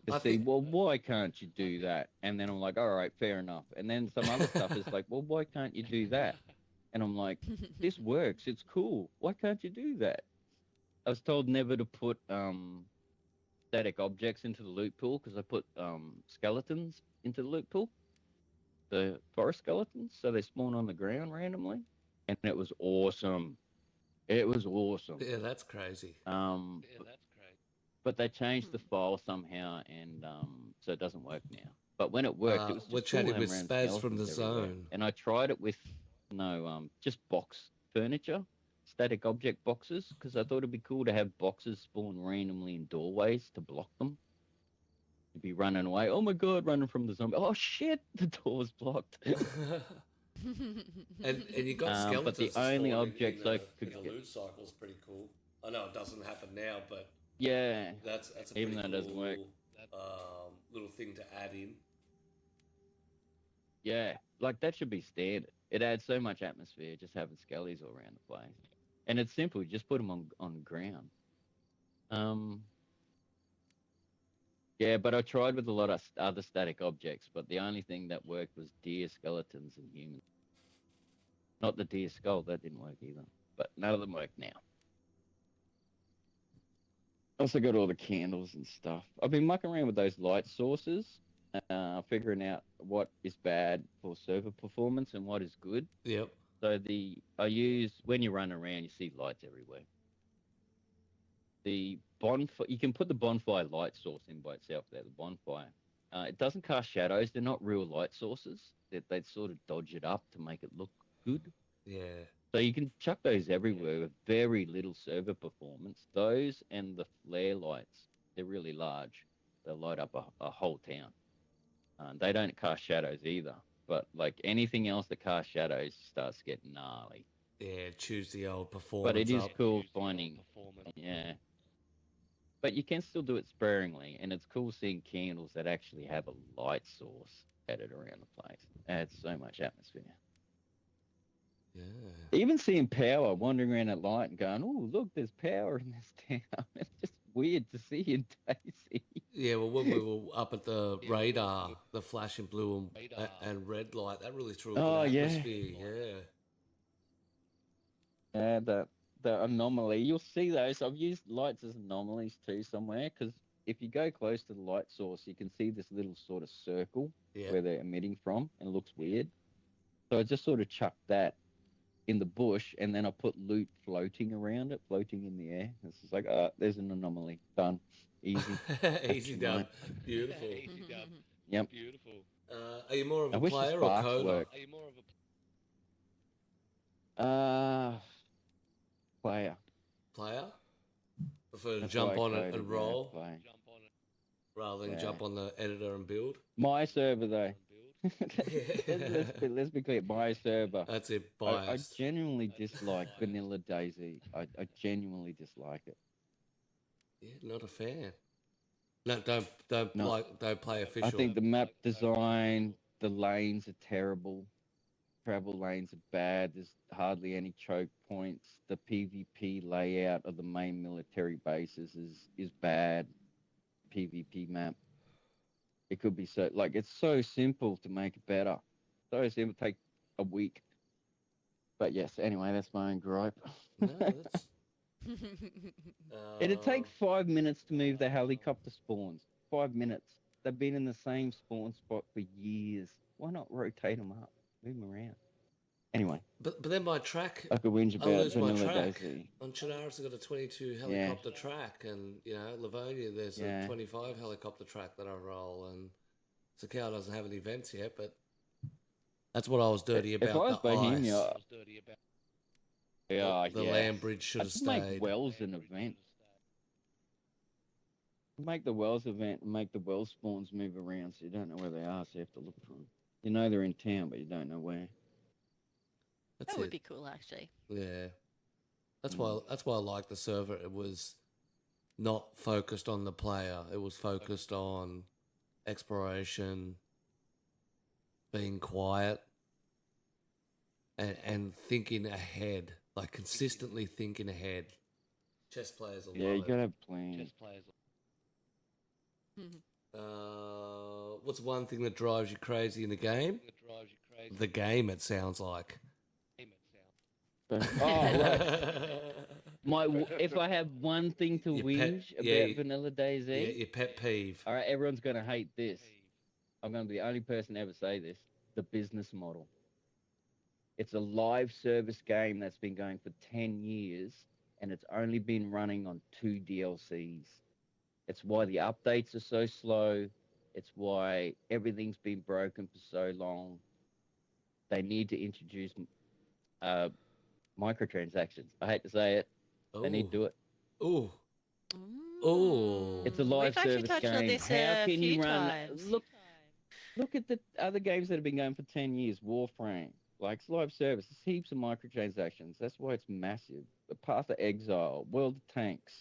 Well, why can't you do that? And then I'm like, all right, fair enough. And then some other stuff is like, well, why can't you do that? And I'm like, this works. It's cool. Why can't you do that? I was told never to put static objects into the loot pool because I put skeletons into the loot pool. The forest skeletons. So they spawn on the ground randomly. And it was awesome. It was awesome. Yeah, that's crazy. But they changed the file somehow, and so it doesn't work now. But when it worked, it was just we're cool chatting with having Spaz from the skeletons everywhere. zone. And I tried it with just box furniture, static object boxes, because I thought it'd be cool to have boxes spawn randomly in doorways to block them. You'd be running away. Oh my god, running from the zombie. Oh shit, the door's blocked. and you got skeletons. But the only objects I could get. get. The loot cycle's pretty cool. I know it doesn't happen now, but yeah, that's a even pretty though it cool doesn't work. Little thing to add in. Yeah, like that should be standard. It adds so much atmosphere just having skellies all around the place, and it's simple. You just put them on the ground. Yeah, but I tried with a lot of other static objects, but the only thing that worked was deer skeletons and humans. Not the deer skull, that didn't work either. But none of them work now. Also got all the candles and stuff. I've been mucking around with those light sources, figuring out what is bad for server performance and what is good. Yep. So I use, when you run around, you see lights everywhere. The bonfire, you can put the bonfire light source in by itself there, the bonfire. It doesn't cast shadows. They're not real light sources. They'd sort of dodge it up to make it look good. Yeah. So you can chuck those everywhere with very little server performance. Those and the flare lights, they're really large. They'll light up a whole town. They don't cast shadows either. But like anything else that casts shadows starts getting gnarly. Yeah, choose the old performance. But it is cool finding, yeah. but you can still do it sparingly, and it's cool seeing candles that actually have a light source added around the place. Adds so much atmosphere. Yeah. Even seeing power, wandering around at light and going, "Oh, look, there's power in this town." It's just weird to see in DayZ. Yeah, well, when we were up at the radar, the flashing blue and red light, that really threw a Oh, good yeah. atmosphere. Yeah. Yeah, the anomaly. You'll see those. I've used lights as anomalies too somewhere, because if you go close to the light source, you can see this little sort of circle Yeah. where they're emitting from, and it looks weird. So I just sort of chucked that in the bush, and then I put loot floating around it, floating in the air. It's just like, there's an anomaly. Done. Easy. Easy done. Mate. Beautiful. Yep. Are you more of I a wish the player or sparks coder? worked. Player. Player? Prefer to That's jump why I on it coded, and yeah, roll play. rather than Yeah. jump on the editor and build? My server, though. let's be clear. My server. That's it, I biased. genuinely dislike vanilla DayZ. I genuinely dislike it. Yeah, not a fan. No, don't No. don't play official. I think the map design, the lanes are terrible. Travel lanes are bad. There's hardly any choke points. The PvP layout of the main military bases is bad. PvP map. It could be so it's so simple to make it better. So simple, take a week. But yes, anyway, that's my own gripe. No, that's. It'd take 5 minutes to move the helicopter spawns. 5 minutes. They've been in the same spawn spot for years. Why not rotate them up? Move them around. Anyway, But then my track, I could whinge I about lose my vanilla track. DayZ. On Chinaris, I've got a 22 helicopter track, and Livonia, there's a 25 helicopter track that I roll, and Sakao doesn't have any events yet, but that's what I was dirty about. If I was the Bohemia, ice. The land bridge should have I'd make stayed. Wells an event. Make the Wells event and make the Wells spawns move around so you don't know where they are, so you have to look for them. You know they're in town, but you don't know where. That's That would it. be cool, actually. Yeah, that's why I like the server. It was not focused on the player. It was focused on exploration, being quiet, and thinking ahead, like consistently thinking ahead. Chess players will Yeah, love you it. gotta have plans. What's one thing that drives you crazy in the game? The game, it sounds like. Oh, right. If I have one thing to Your whinge pet- yeah, about vanilla DayZ, Yeah, your pet peeve. all right, everyone's gonna hate this. I'm gonna be the only person to ever say this. The business model. It's a live service game that's been going for 10 years, and it's only been running on 2 DLCs. It's why the updates are so slow. It's why everything's been broken for so long. They need to introduce microtransactions. I hate to say it. They need to do it. Ooh. Ooh. It's a live We've actually service touched game. on this How a can few you run? times. Look at the other games that have been going for 10 years. Warframe. It's live service. There's heaps of microtransactions. That's why it's massive. The Path of Exile, World of Tanks.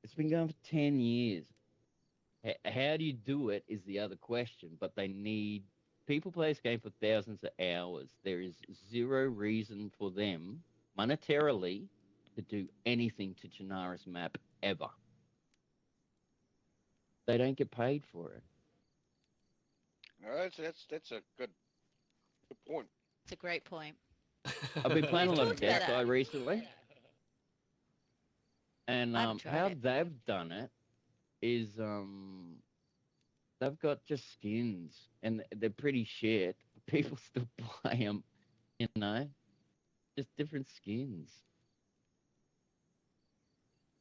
It's been going for 10 years. How do you do it is the other question, but they need people play this game for thousands of hours. There is zero reason for them monetarily to do anything to Chinaris map ever. They don't get paid for it. No, that's a good point. It's a great point. I've been playing a We've lot of talked about DayZ that. recently, and I haven't tried how it. they've done it is they've got just skins, and they're pretty shit. People still play them, just different skins.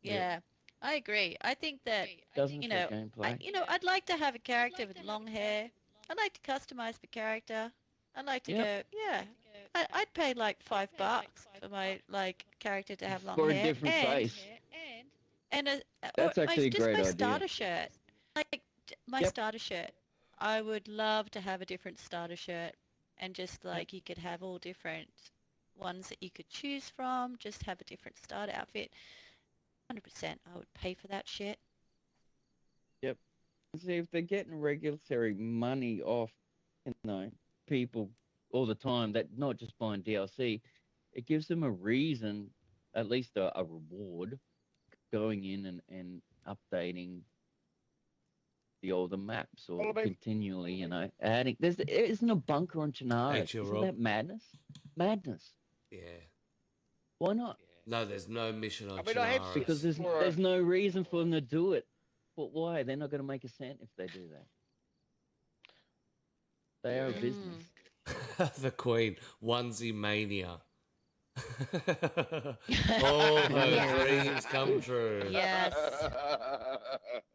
Yeah, I agree. I think that, Doesn't you affect know, gameplay. I'd like to have a character with long hair. I'd like to customize the character. I'd like to Yep. go, yeah. I'd pay like $5 for my character to have long For a hair different face. and That's actually a just great my idea. starter shirt. My Yep. starter shirt. I would love to have a different starter shirt, and just you could have all different ones that you could choose from. Just have a different starter outfit. 100%. 100%. I would pay for that shit. See, if they're getting regulatory money off, people all the time that not just buying DLC, it gives them a reason, at least a reward, going in and updating the older maps or Well, I mean- continually, adding. There isn't a bunker on Chernarus. Actually, Isn't Rob. that madness? Madness. Yeah. Why not? No, there's no mission on I mean, I have Chernarus. Because there's no reason for them to do it. But why? They're not going to make a cent if they do that. They are a business. The Queen, onesie mania. All her Yeah. dreams come true. Yes.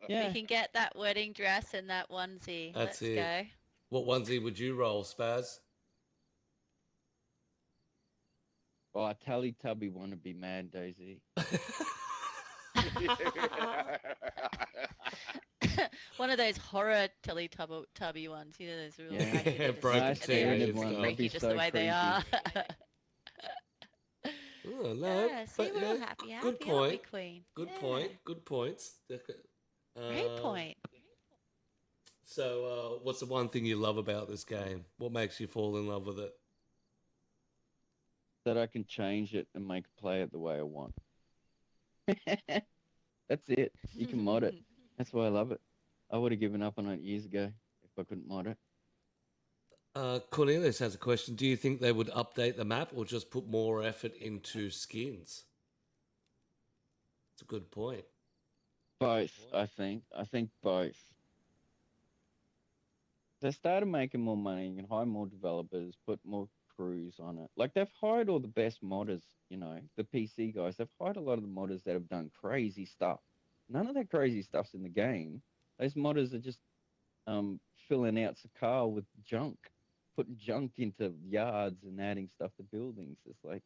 Yeah. We can get that wedding dress and that onesie. That's Let's it. go. What onesie would you roll, Spaz? Oh, a Teletubby want to be mad, DayZ. One of those horror Teletubby ones, you know, those really Yeah. wacky, they're Broken just- TV they're and just stuff. That'd freaky be just so the way they creepy. are. Oh, no, Yeah, see, but we're all yeah, happy, good aren't we, point. Queen? Good Yeah. point. Good points. Great point. So, what's the one thing you love about this game? What makes you fall in love with it? That I can change it and make it play it the way I want. That's it. You can mod it. That's why I love it. I would have given up on it years ago if I couldn't mod it. Cornelius has a question. Do you think they would update the map or just put more effort into skins? It's a good point. Both, I think. I think both. They started making more money. You can hire more developers, put more crews on it. Like, they've hired all the best modders, the PC guys. They've hired a lot of the modders that have done crazy stuff. None of that crazy stuff's in the game. Those modders are just filling out Sakar with junk, putting junk into yards and adding stuff to buildings. It's like,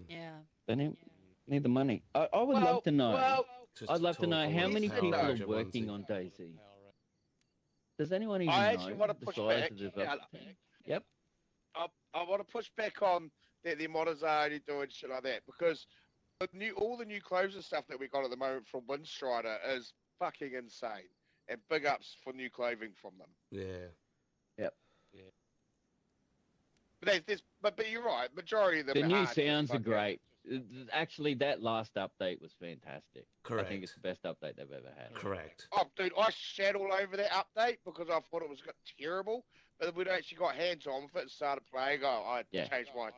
Yeah. they need the money. I would love to know. Just I'd love to know talk how all many the people Power are Ranger working onesie. on DayZ. Does anyone even I actually know want to the push size back. of the development team? Yep. I want to push back on that the modders are already doing shit like that because all the new clothes and stuff that we got at the moment from Windstrider is fucking insane. And big ups for new clothing from them. Yeah. But you're right. Majority of them. The new aren't just sounds are fucking- great. Actually, that last update was fantastic. Correct. I think it's the best update they've ever had. Correct. Oh, dude, I shat all over that update because I thought it was terrible. But we'd actually got hands on with it and started playing. I Yeah. changed my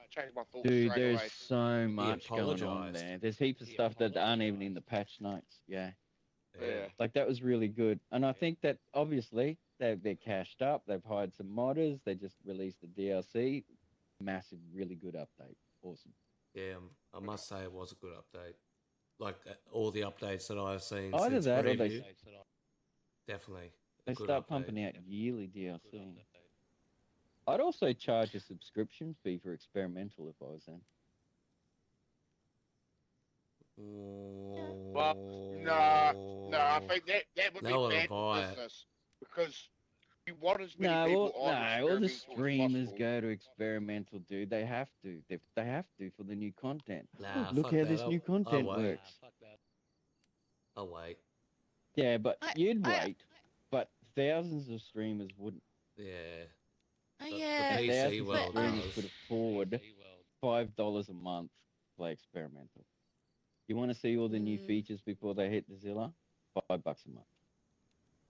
thoughts Dude, straight there's away. so much going on apologised. there. There's heaps of stuff that aren't even in the patch notes. Yeah. Yeah. Like, that was really good. And I think that, obviously, they're cashed up. They've hired some modders. They just released the DLC. Massive, really good update. Awesome. Yeah, I must say it was a good update. Like all the updates that I've seen Either since that or preview. Definitely. They good start update. pumping out yearly DLC. I'd also charge a subscription fee for experimental if I was them. Well, no, I think that would No one be will bad buy it. business because you want as many No, people all the experimental as streamers possible. go to experimental, dude. They have to. They have to for the new content. Nah, Look fuck how that. this new content wait. works. I'll wait. Yeah, but you'd I- wait. But thousands of streamers wouldn't. Yeah. The Yeah. PC Thousands of world streamers does. could afford $5 a month to play experimental. You want to see all the new Mm. features before they hit the Zilla? $5 a month.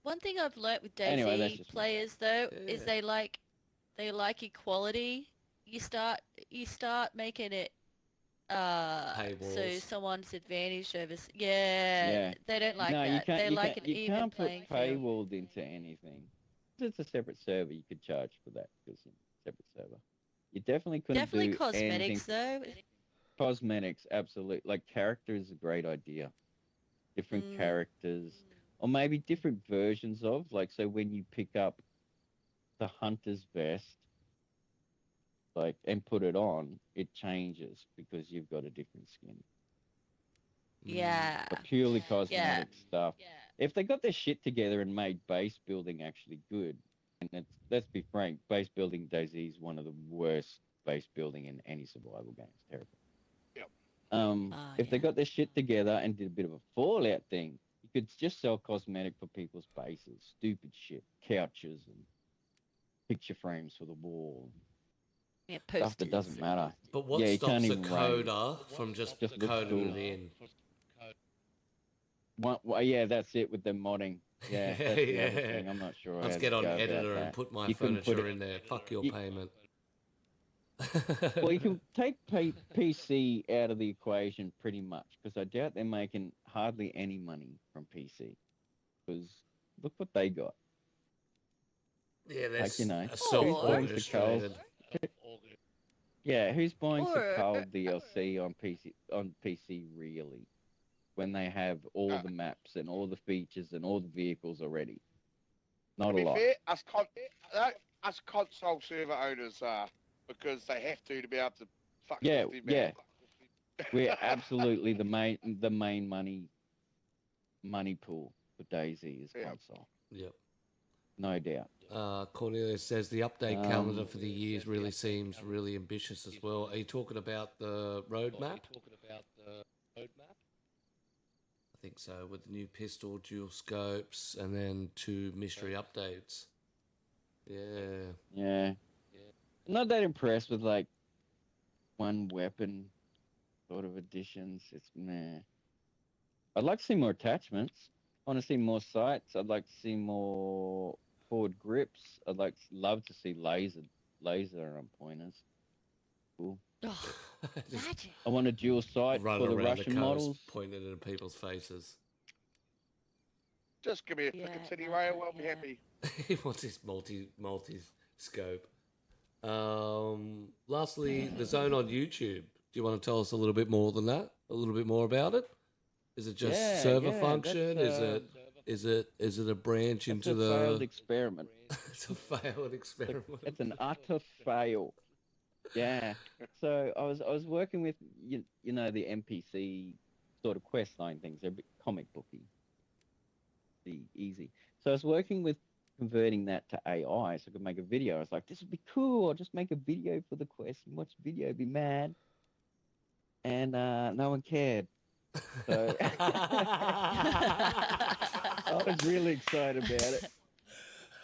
One thing I've learnt with DayZ Anyway, that's just me. players though is Yeah. they like equality. You start making it so Paywalls. someone's advantaged over Yeah. they don't like no, that. you can't. They You like can't, an you even can't put playing field. paywalled into anything. If it's a separate server, you could charge for that because it's a separate server. You definitely couldn't Definitely do cosmetics anything. though. Cosmetics, absolutely. Like, character is a great idea. Different Mm. characters, or maybe different versions of. Like, so when you pick up the hunter's vest, like, and put it on, it changes because you've got a different skin. Yeah. But purely cosmetic stuff. If they got their shit together and made base building actually good, and let's be frank, base building DayZ is one of the worst base building in any survival games. Terrible. If they got their shit together and did a bit of a Fallout thing, you could just sell cosmetic for people's bases, stupid shit, couches and picture frames for the wall, Yeah, stuff that posters. doesn't matter. But what Yeah, you can't stops a even rate. coder from just Just looks coding cool. it in? Well, yeah, that's it with the modding. Yeah, that's the other thing. I'm not sure Let's how get to on go about editor and that. put my You can put furniture it- in there. Fuck your you- payment. Well, you can take PC out of the equation pretty much because I doubt they're making hardly any money from PC. Because look what they got. Yeah, Like, that's you know, a who's self-orchestrated. Yeah, who's buying some Or- Carl DLC on PC really? When they have all the maps and all the features and all the vehicles already. Not To a be lot. fair, us console server owners are because they have to be able to fuck Yeah, 50 yeah. man. We're absolutely the main money pool for DayZ is Yeah. console. Yep. No doubt. Cornelius says the update calendar Um, for the years really seems really ambitious as well. Are you talking about the roadmap? I think so, with the new pistol, dual scopes, and then 2 mystery updates. Yeah. Yeah. Not that impressed with like one weapon sort of additions. It's meh. I'd like to see more attachments. I want to see more sights. I'd like to see more forward grips. Love to see laser pointers. Cool. Oh, Just magic. I want a dual sight run for the around Russian the coast, models. pointing at people's faces. Just give me a Yeah, flick of Titty magic, Rail, I'll be yeah. happy. He wants his multi scope. Lastly, the zone on YouTube. Do you want to tell us a little bit more than that? A little bit more about it? Is it just Yeah, server yeah, function? that's, Is it a branch It's into a failed the? experiment. It's a failed experiment. It's an utter fail. Yeah. So I was working with you know the NPC sort of quest line things. They're a bit comic booky. Easy. So I was working with converting that to AI so I could make a video. I was like, this would be cool. I'll just make a video for the quest and watch the video, be mad. And no one cared. So I was really excited about it.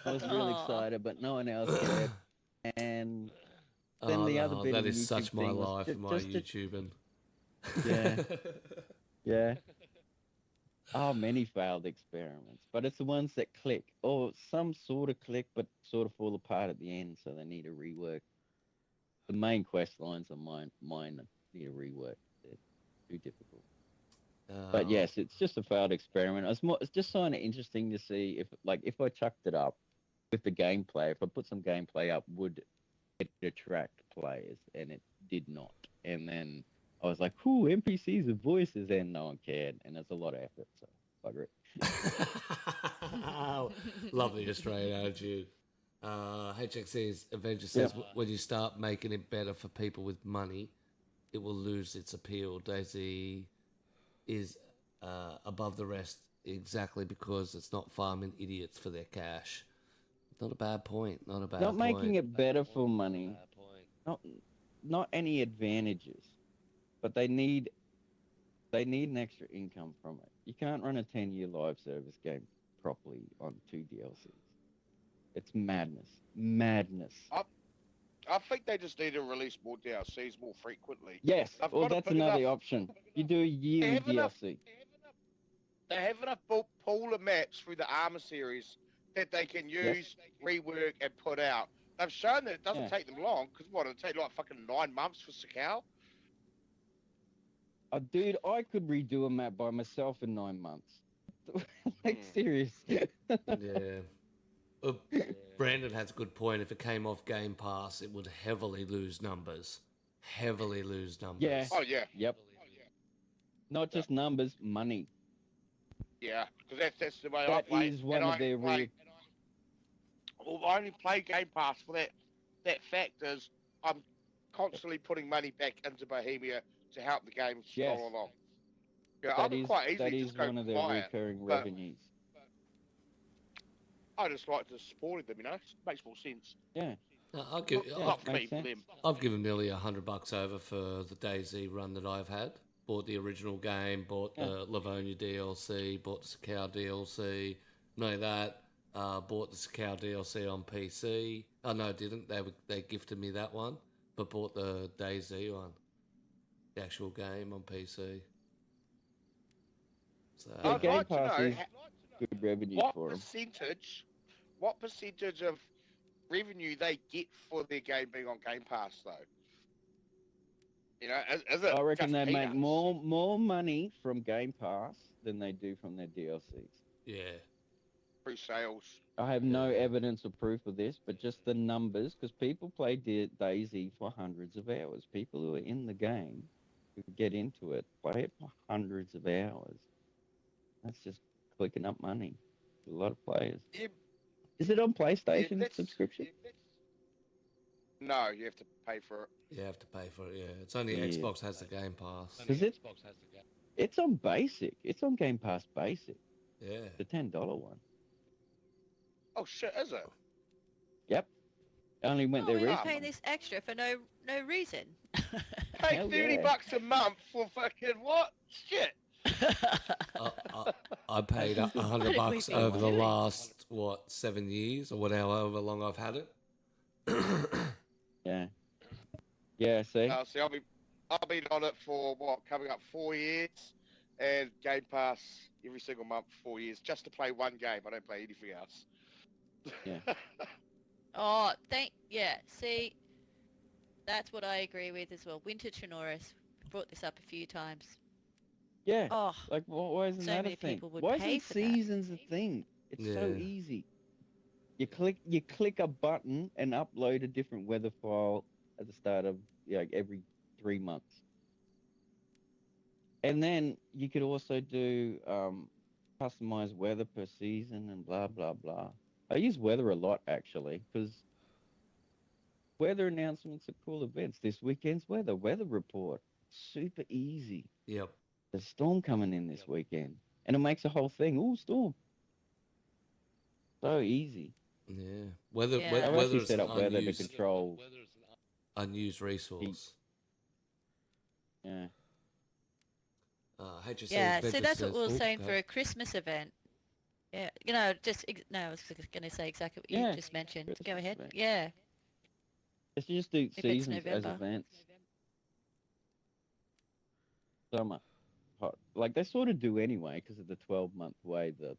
I was really Aw. excited, but no one else cared. And then Oh, the other no, bit that of the is YouTube such my thing was life, my just to- YouTubing. Yeah. Yeah. Oh, many failed experiments, but it's the ones that click, or some sort of click, but sort of fall apart at the end, so they need a rework. The main quest lines are mine need a rework. They're too difficult. But yes, it's just a failed experiment. It's just kind of interesting to see if I chucked it up with the gameplay, if I put some gameplay up, would it attract players? And it did not. And then I was like, "Ooh, NPCs with voices," and no one cared, and it's a lot of effort. So bugger it. Love the Australian attitude. HXC's Avenger says, when you start making it better for people with money, it will lose its appeal. DayZ is above the rest exactly because it's not farming idiots for their cash. Not a bad point. Not a bad Not point. making it better for money. Not any advantages, but they need an extra income from it. You can't run a 10-year live service game properly on 2 DLCs. It's madness. Madness. I think they just need to release more DLCs more frequently. Yes. I've Well, gotta that's put another enough- option. You do a yearly have enough- DLC. They have enough pool of maps through the Armor series that they can use, rework, and put out. They've shown that it doesn't take them long, because it'll take like fucking 9 months for Sakal. Dude, I could redo a map by myself in 9 months. Like, serious. Yeah. Brandon has a good point. If it came off Game Pass, it would heavily lose numbers. Heavily lose numbers. Yeah. Oh, yeah. Yep. Not just numbers, money. Yeah, because that's the way I That play. is one And of their I only play Game Pass for that fact is I'm constantly putting money back into Bohemia to help the game stroll along. Yeah, I can quite easily just go one of their buy it, recurring but revenues. I just like to support them, makes more sense. Yeah. I'll give, Not makes me for sense. them. I've given nearly $100 over for the DayZ run that I've had. bought the original game, bought the Livonia DLC, bought the Sakau DLC, none of that. Bought the Sakau DLC on PC. Oh no, I didn't. They gifted me that one, but bought the DayZ one, the actual game on PC. So Yeah, I'd Game like to Pass know is good revenue what for them. what percentage of revenue they get for their game being on Game Pass, though. You know, is it I reckon just they make peanuts? more money from Game Pass than they do from their DLCs. yeah, Pre-sales. I have no Yeah. evidence or proof of this, but just the numbers, because people play DayZ for hundreds of hours. People who are in the game, who get into it, play it for hundreds of hours. That's just clicking up money. A lot of players. Yeah, Is it on PlayStation that's- subscription? No, you have to pay for it. you have to pay for it. Yeah, it's only Yeah. Xbox has the Game Pass. Because it's on basic. It's on Game Pass basic. Yeah, The $10 one. Oh shit, is it? Yep. Only went Oh, there we're recently. paying this extra for no reason. Pay Hell 30 yeah. bucks a month for fucking what? Shit. I paid What have we $100 been over the doing? last 7 years or whatever, however long I've had it. Yeah. Yeah, see? See, I've been on it for coming up 4 years, and Game Pass every single month for 4 years just to play one game. I don't play anything else. Yeah. Oh, see, that's what I agree with as well. Winter Trinoris brought this up a few times. Yeah. Oh, Like, why isn't So that a many thing? people would Why pay isn't for that. seasons a thing? It's so Yeah. easy. You click a button and upload a different weather file at the start of every 3 months. And then you could also do customized weather per season and blah blah blah. I use weather a lot actually because weather announcements are cool events. This weekend's weather report, super easy. Yep. There's a storm coming in this weekend, and it makes a whole thing. Ooh, storm! So easy. Yeah. Weather. Yeah. I've Weather actually is set an up weather to unused, control. unused resource. Yeah. HSC yeah. Adventure So that's what says- we were oh, saying go. for a Christmas event. Yeah, I was going to say exactly what you Yeah, just mentioned. Christmas Go ahead. event. Yeah. Let's just do it's seasons as November. events. Summer, hot. Like they sort of do anyway because of the 12-month way the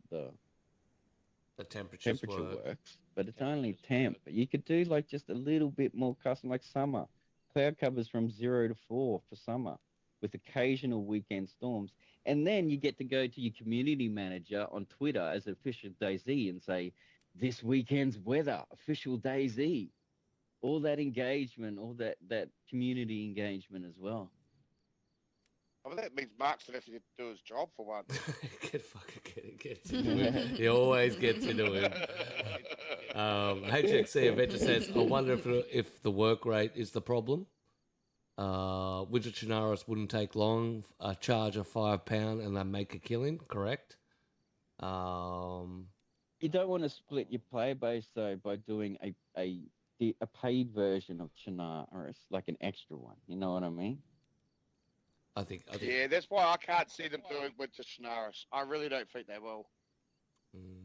The temperatures temperature work. works. But it's only temp. You could do like just a little bit more custom, like summer. Cloud covers from 0 to 4 for summer, with occasional weekend storms. And then you get to go to your community manager on Twitter as official DayZ and say, this weekend's weather, official DayZ. All that engagement, all that community engagement as well. I mean, that means Mark's gonna have to do his job for one. Gets into it. He always gets into it. HXC Adventure says, I wonder if the work rate is the problem. Widget Chinaris wouldn't take long. A charge of £5 and they make a killing, correct? You don't want to split your player base though by doing a paid version of Chinaris, like an extra one. You know what I mean? I think Yeah, that's why I can't see them doing Winter Chinaris. I really don't think they will.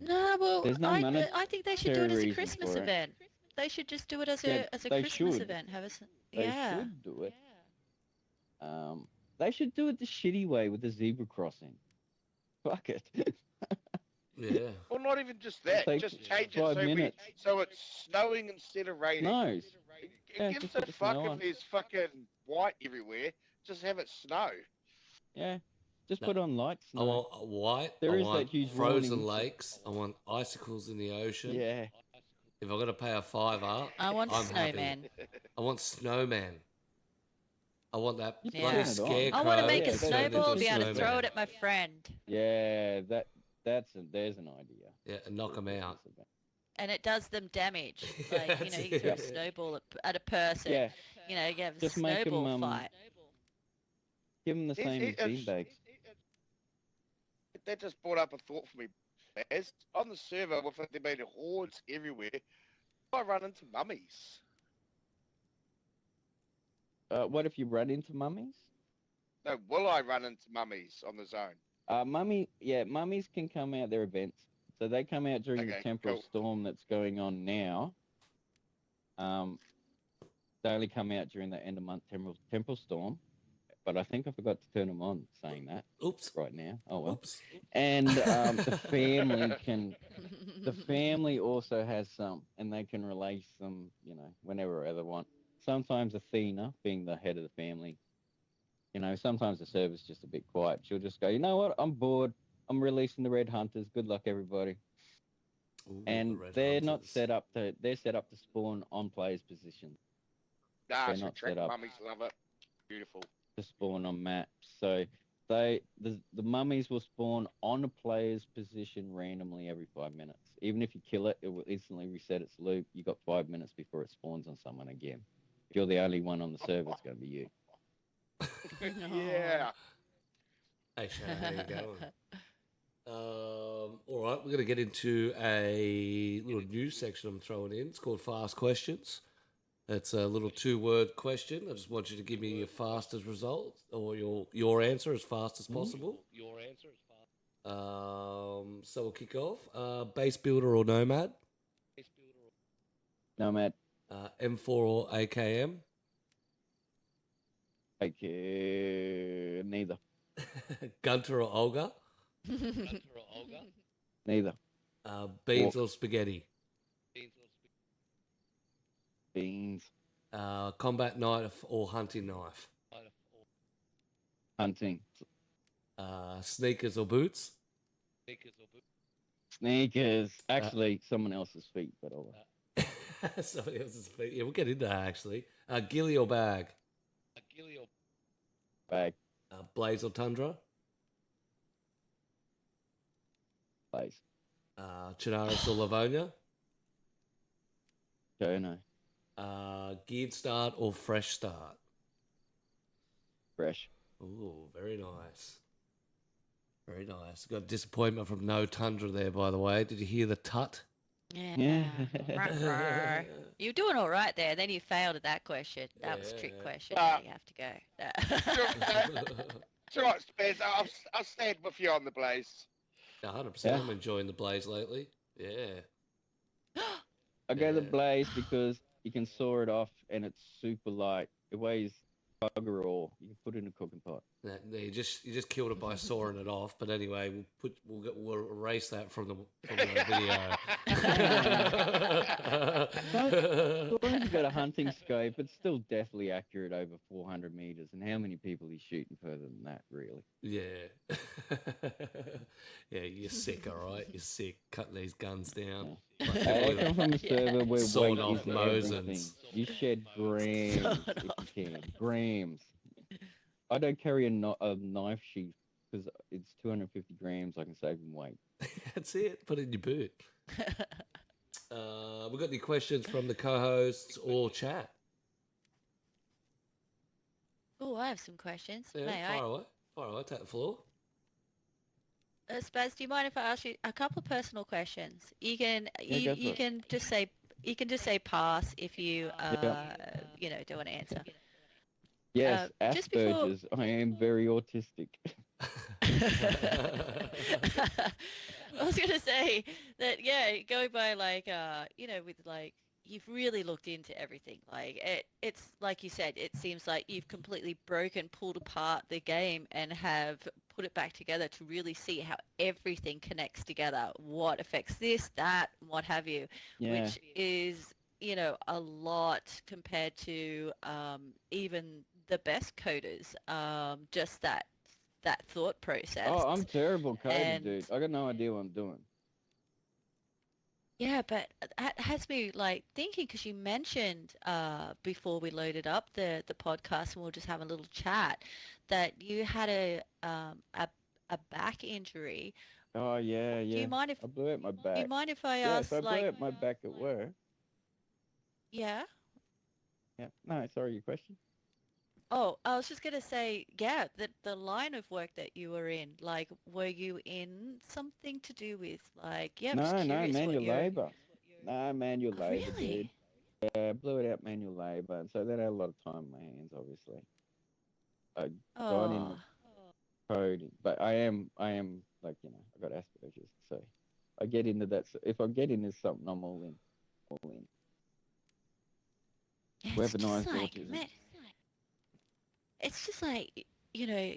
No, well, There's no I think they should do it as a reason Christmas for it. event. They should just do it as Yeah, a they Christmas should. event. They yeah. should do it. They should do it the shitty way with the zebra crossing. Fuck it. Yeah. Well, not even just that. Take Just change it 5 so, minutes. so it's snowing instead of raining. No. It Yeah, gives just a put the fuck snow if on. there's fucking white everywhere. Just have it snow. Yeah. Just No. put on lights. I want white. There I is that want huge frozen warning. lakes. I want icicles in the ocean. Yeah. If I've got to pay a $5, I want I'm happy. snowman. I want snowman. I want that You Yeah. bloody turn it on. scarecrow. I want to make Yeah, a they- snowball, into be a able to throw snowman. it at my friend. Yeah, there's an idea. Yeah, and knock them out. And it does them damage. Like, you know, you can throw a Yeah. snowball at a person. Yeah, You know, you have a Just make 'em, snowball fight. give them the same as beanbags. That just brought up a thought for me. As on the server, with there being hordes everywhere, I run into mummies. What if you run into mummies? No, will I run into mummies on the zone? Mummies can come out their events. So they come out during the Okay, temporal cool. storm that's going on now. They only come out during the end of month temporal storm. But I think I forgot to turn them on saying that Oops. right now. Oh well. Oops. And the family also has some, and they can release them, whenever they want. Sometimes Athena, being the head of the family, sometimes the server's just a bit quiet. She'll just go, you know what, I'm bored. I'm releasing the Red Hunters. Good luck, everybody. Ooh, And the Red they're Hunters. they're set up to spawn on players' positions. Nah, They're she not trick set up mummies love it. Beautiful. to spawn on maps. So the mummies will spawn on a player's position randomly every 5 minutes. Even if you kill it, it will instantly reset its loop. You got 5 minutes before it spawns on someone again. If you're the only one on the server, it's going to be you. Yeah. Hey, Shannon, how you going? All right, we're going to get into a little news section I'm throwing in. It's called Fast Questions. It's a little 2-word question. I just want you to give me your fastest result or your answer as fast as possible. So we'll kick off. Base builder or nomad? Nomad, M4 or AKM? neither. Gunter or Olga? Neither. Beans or spaghetti? Beans. Combat knife or hunting knife? Hunting. Sneakers or boots? Sneakers. Actually, someone else's feet, but all right. Somebody else's feet. Yeah, we'll get into that actually. Ghillie or bag? Bag. Blaze or tundra? Place. Chinaris or Livonia? Don't know. Geared start or fresh start? Fresh. Ooh, very nice. Very nice. Got disappointment from no tundra there, by the way. Did you hear the tut? Yeah. Ruh-roh. You're doing all right there. Then you failed at that question. That was a trick Yeah. question. Yeah, you have to go. It's all right, Spaz. I'll stand with you on the blaze. 100%. Yeah. I'm enjoying the blaze lately. Yeah. I go the Yeah. blaze because you can saw it off and it's super light. It weighs bugger all. You can put it in a cooking pot. You just killed it by sawing it off. But anyway, we'll erase that from the video. As long as you got a hunting scope, it's still definitely accurate over 400 meters. And how many people are shooting further than that, really? Yeah. Yeah, you're sick, all right? You're sick. Cutting these guns down. I come from a server where Sawing weight off is Mosins. everything. You shed grams if you can. Grams. I don't carry a knife sheath because it's 250 grams. I can save in weight. That's it. Put it in your boot. We got any questions from the co-hosts or chat? Oh, I have some questions. Yeah, May fire I? away. Fire away. Take the floor. Spaz, do you mind if I ask you a couple of personal questions? You can Yeah, go for you it. can just say pass if you Yeah. don't want to answer. Yes, just before- Asperger's. I am very autistic. I was gonna say that going by with you've really looked into everything. It's like you said, it seems like you've completely pulled apart the game and have put it back together to really see how everything connects together, what affects this, that, what have you, Yeah. which is a lot compared to even the best coders. Just that thought process. Oh, I'm terrible coding, And- dude. I got no idea what I'm doing. Yeah, but that has me thinking because you mentioned before we loaded up the podcast and we were just having a little chat that you had a back injury. Oh, yeah. Do you mind if I blew out my back. do you mind if I Yes, ask I blew out my back at work. yeah? Yeah. No, sorry, your question? Oh, I was just gonna say, yeah, the line of work that you were in, were you in something to do with I'm just No, curious what manual your- labor. No, manual Oh, labor, dude. really? Yeah, I blew it out manual labor, and so that had a lot of time on my hands, obviously. I got in Oh, the coding, but I am like I got Asperger's, so I get into that. So if I get into something, I'm all in, all in. yeah, it's just Weaponized like, autism. man, it's just like, you know,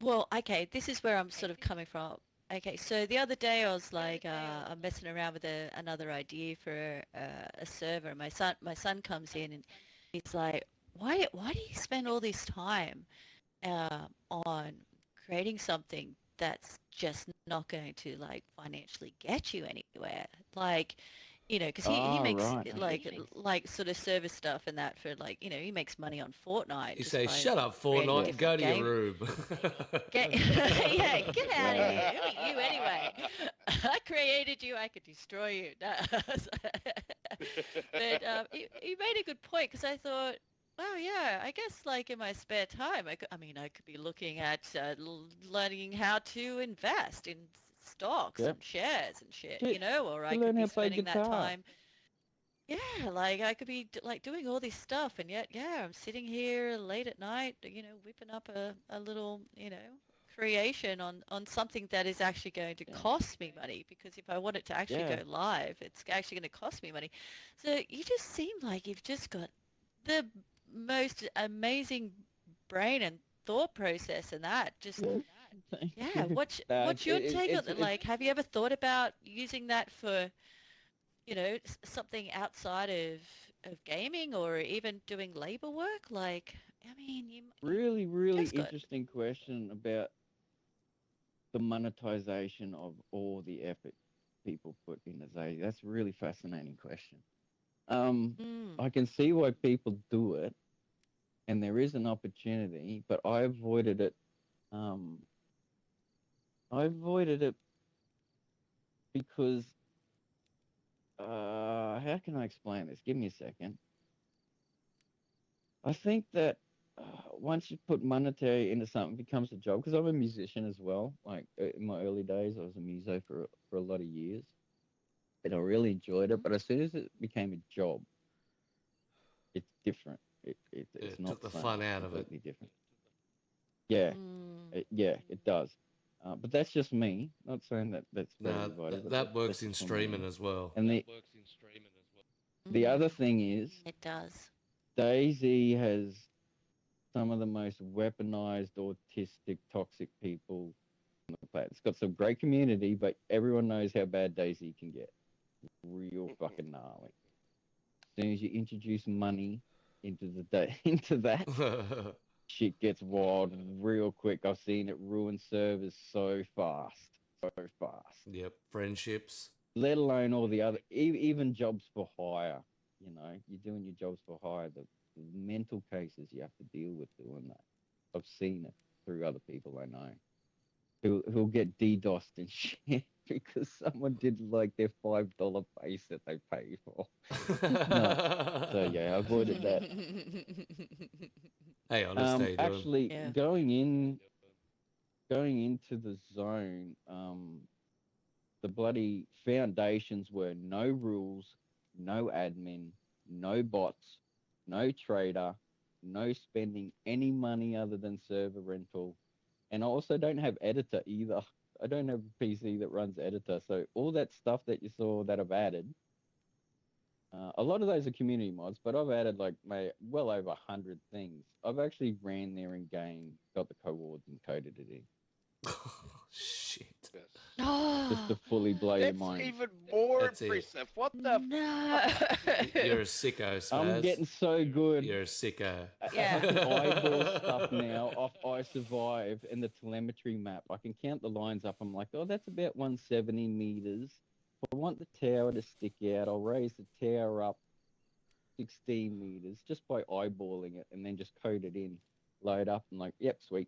well, okay, this is where I'm sort of coming from. Okay, so the other day I was like, I'm messing around with another idea for a server. My son comes in and he's like, why do you spend all this time on creating something that's just not going to like financially get you anywhere? Like, because he Ah, makes right. like sort of service stuff and that for like, he makes money on Fortnite You just say, by shut up, creating Fortnite, and go different to your game. room. Yeah, get out of Wow. here. Who are you anyway? I created you. I could destroy you. No. But he made a good point because I thought, wow, yeah, I guess like in my spare time, I could be looking at learning how to invest in stocks Yep. and shares and shit, Shit. or I You could learn how be to play spending that guitar. time. Yeah, like I could be like doing all this stuff, and yet, yeah, I'm sitting here late at night, whipping up a little, creation on something that is actually going to Yeah. cost me money. Because if I want it to actually Yeah. go live, it's actually going to cost me money. So you just seem like you've just got the most amazing brain and thought process, and that just, Thank yeah. you. What's your take on it? It's Like, have you ever thought about using that for? Something outside of gaming or even doing labor work? Like, I mean, you really, really just got. interesting question about the monetization of all the effort people put into Zay. That's a really fascinating question. Mm, I can see why people do it, and there is an opportunity, but I avoided it. Um, I avoided it because, how can I explain this? Give me a second. I think that once you put monetary into something, it becomes a job. Because I'm a musician as well. Like in my early days, I was a muso for a lot of years, and I really enjoyed it. mm, But as soon as it became a job, it's different. It's It not took the the same. fun It's out of it. completely different. Yeah, mm. yeah, it does. But that's just me. Not saying that that's for No, everybody, that, but that that's works in just for streaming me. as well. And the Mm, other thing is, it does. DayZ has some of the most weaponized, autistic, toxic people on the planet. It's got some great community, but everyone knows how bad DayZ can get. Real fucking gnarly. As soon as you introduce money into the day into that, shit gets wild real quick. I've seen it ruin servers so fast, so fast. Yep, friendships. Let alone all the other, even jobs for hire. You're doing your jobs for hire. The mental cases you have to deal with doing that. I've seen it through other people I know who'll get DDoSed and shit because someone did like their $5 base that they pay for. Nuts. So yeah, I avoided that. Hey, honest, how you doing? Actually, Yeah. going into the zone, the bloody foundations were no rules, no admin, no bots, no trader, no spending any money other than server rental. And I also don't have editor either. I don't have a PC that runs editor. So all that stuff that you saw that I've added, a lot of those are community mods, but I've added like well over 100 things. I've actually ran there in game, got the coords and coded it in. Shit. Just to Oh, fully blow your That's mind. even more That's it. impressive. What the no. You're a sicko, I'm Spaz. getting so good. You're a sicko. I can eyeball stuff now off I Survive and the telemetry map. I can count the lines up. I'm like, oh, that's about 170 meters. If I want the tower to stick out, I'll raise the tower up 16 meters just by eyeballing it and then just code it in, load up, and like, yep, sweet.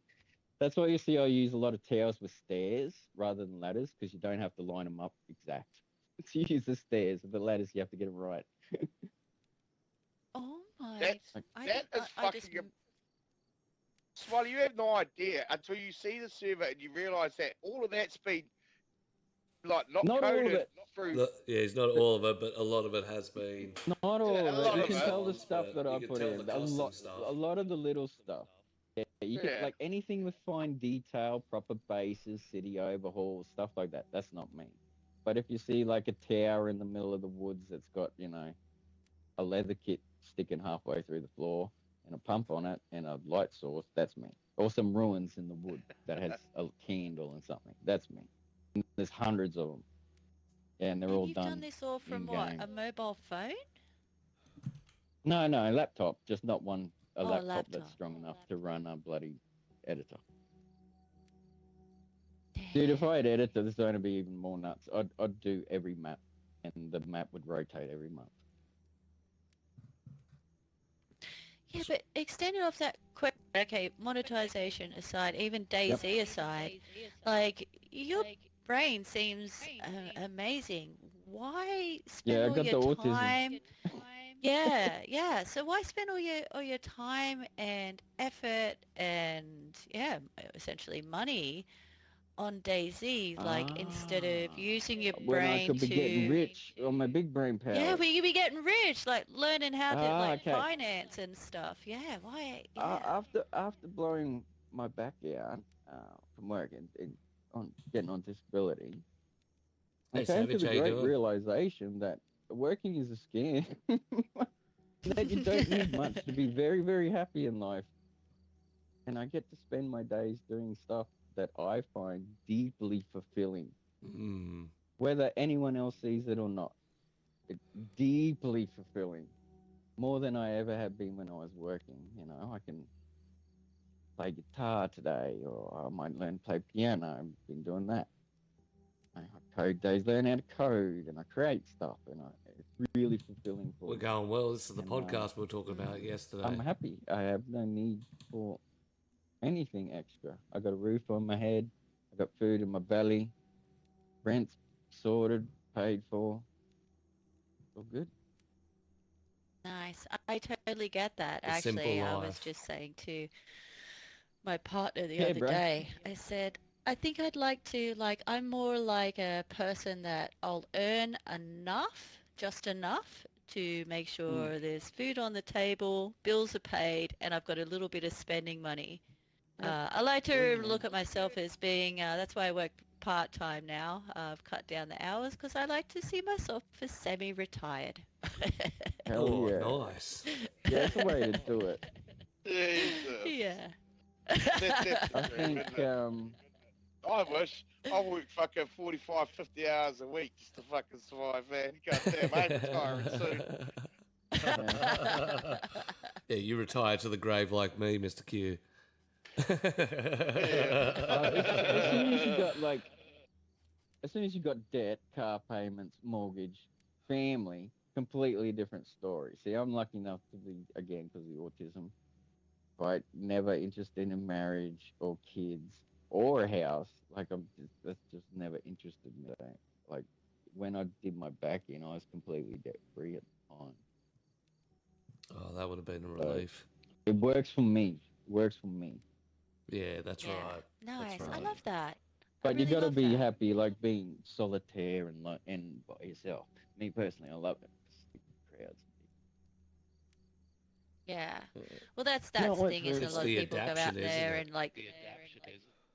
That's why you see I use a lot of towers with stairs rather than ladders because you don't have to line them up exact. So you use the stairs, and the ladders you have to get them right. Oh my. That's I, that is I just. fucking. Smiley, you have no idea until you see the server and you realise that all of that's been like not Not all of coded it. through. Look, yeah, it's not all of it, but a lot of it has been. Not all Yeah, of a it. lot You of can it. tell the Songs, stuff but that I you can put tell in. the custom stuff. A lot of the little stuff. You can like anything with fine detail, proper bases, city overhauls, stuff like that. That's not me. But if you see like a tower in the middle of the woods that's got, you know, a leather kit sticking halfway through the floor and a pump on it and a light source, that's me. Or some ruins in the wood that has a candle and something, that's me. And there's hundreds of them, and they're And all you've done done this all from in what? game. A mobile phone? No, no, laptop, just not one. A Oh, laptop that's laptop. strong enough to run a bloody editor. Dude, if I had editor, this is going to be even more nuts. I'd do every map, and the map would rotate every month. Yeah, but extended off that quick, okay, monetization aside, even DayZ aside, like your brain seems amazing. Why spend Yeah, I all got your the autism. time? Yeah. So why spend all your time and effort and essentially money on DayZ, like instead of using your When I brain could be getting to rich on my big brain power. yeah, well, you could be getting rich, like learning how to like Okay. finance and stuff. Yeah, why? Yeah. After blowing my back out from work and on getting on disability, I Hey, came to Savage, the how you great doing? realization that working is a scam. That you don't need much to be very, very happy in life. And I get to spend my days doing stuff that I find deeply fulfilling, Mm. whether anyone else sees it or not. It's deeply fulfilling, more than I ever have been when I was working. You know, I can play guitar today, or I might learn to play piano. I've been doing that. I code days, learn how to code, and I create stuff, and it's really fulfilling for We're me. going well. This is the And, podcast we were talking about yesterday. I'm happy. I have no need for anything extra. I got a roof on my head. I got food in my belly. Rent's sorted, paid for. All good. Nice. I totally get that. The simple Actually, I was life. just saying to my partner the Yeah, other bro. day, I said, I think I'd like to, like, I'm more like a person that I'll earn enough, just enough to make sure there's food on the table, bills are paid, and I've got a little bit of spending money. I like to look at myself as being, that's why I work part-time now. I've cut down the hours because I like to see myself as semi-retired. Hell Oh, yeah. nice. Yeah, that's the way to do it. Jesus. Yeah. That's I the dream, think, isn't it? I wish. I work fucking 45, 50 hours a week just to fucking survive, man. Goddamn, I ain't retiring soon. Yeah, you retire to the grave like me, Mr. Q. As soon as you got debt, car payments, mortgage, family, completely different story. See, I'm lucky enough to be, again, because of the autism, right? Never interested in marriage or kids or a house. Like, that's just never interested me. Like, when I did my back in, I was completely debt free at the time. Oh, that would have been a relief. It works for me. Works for me. Yeah, that's Yeah. right. Nice. That's I right. love that. But I you really got to love be that. happy, like being solitaire and by yourself. Me personally, I love it. Crowds. Yeah. Well, that's No, the it's thing is very a It's lot of the people go out adaption, isn't there it? and like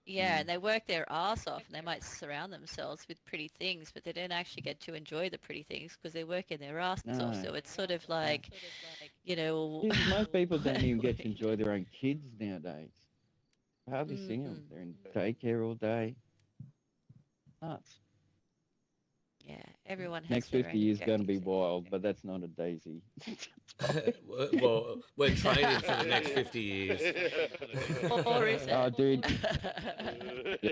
and they work their ass off and they might surround themselves with pretty things, but they don't actually get to enjoy the pretty things because they're working their ass off. No. So it's sort of like, you know, Jesus, most people don't even get to enjoy their own kids nowadays. I hardly see them. They're in daycare all day. Nuts. Yeah, everyone has Next their 50 own years going to be objectives. wild, but that's not a DayZ. Well, we're training for the next 50 years. Or is it? Oh, dude.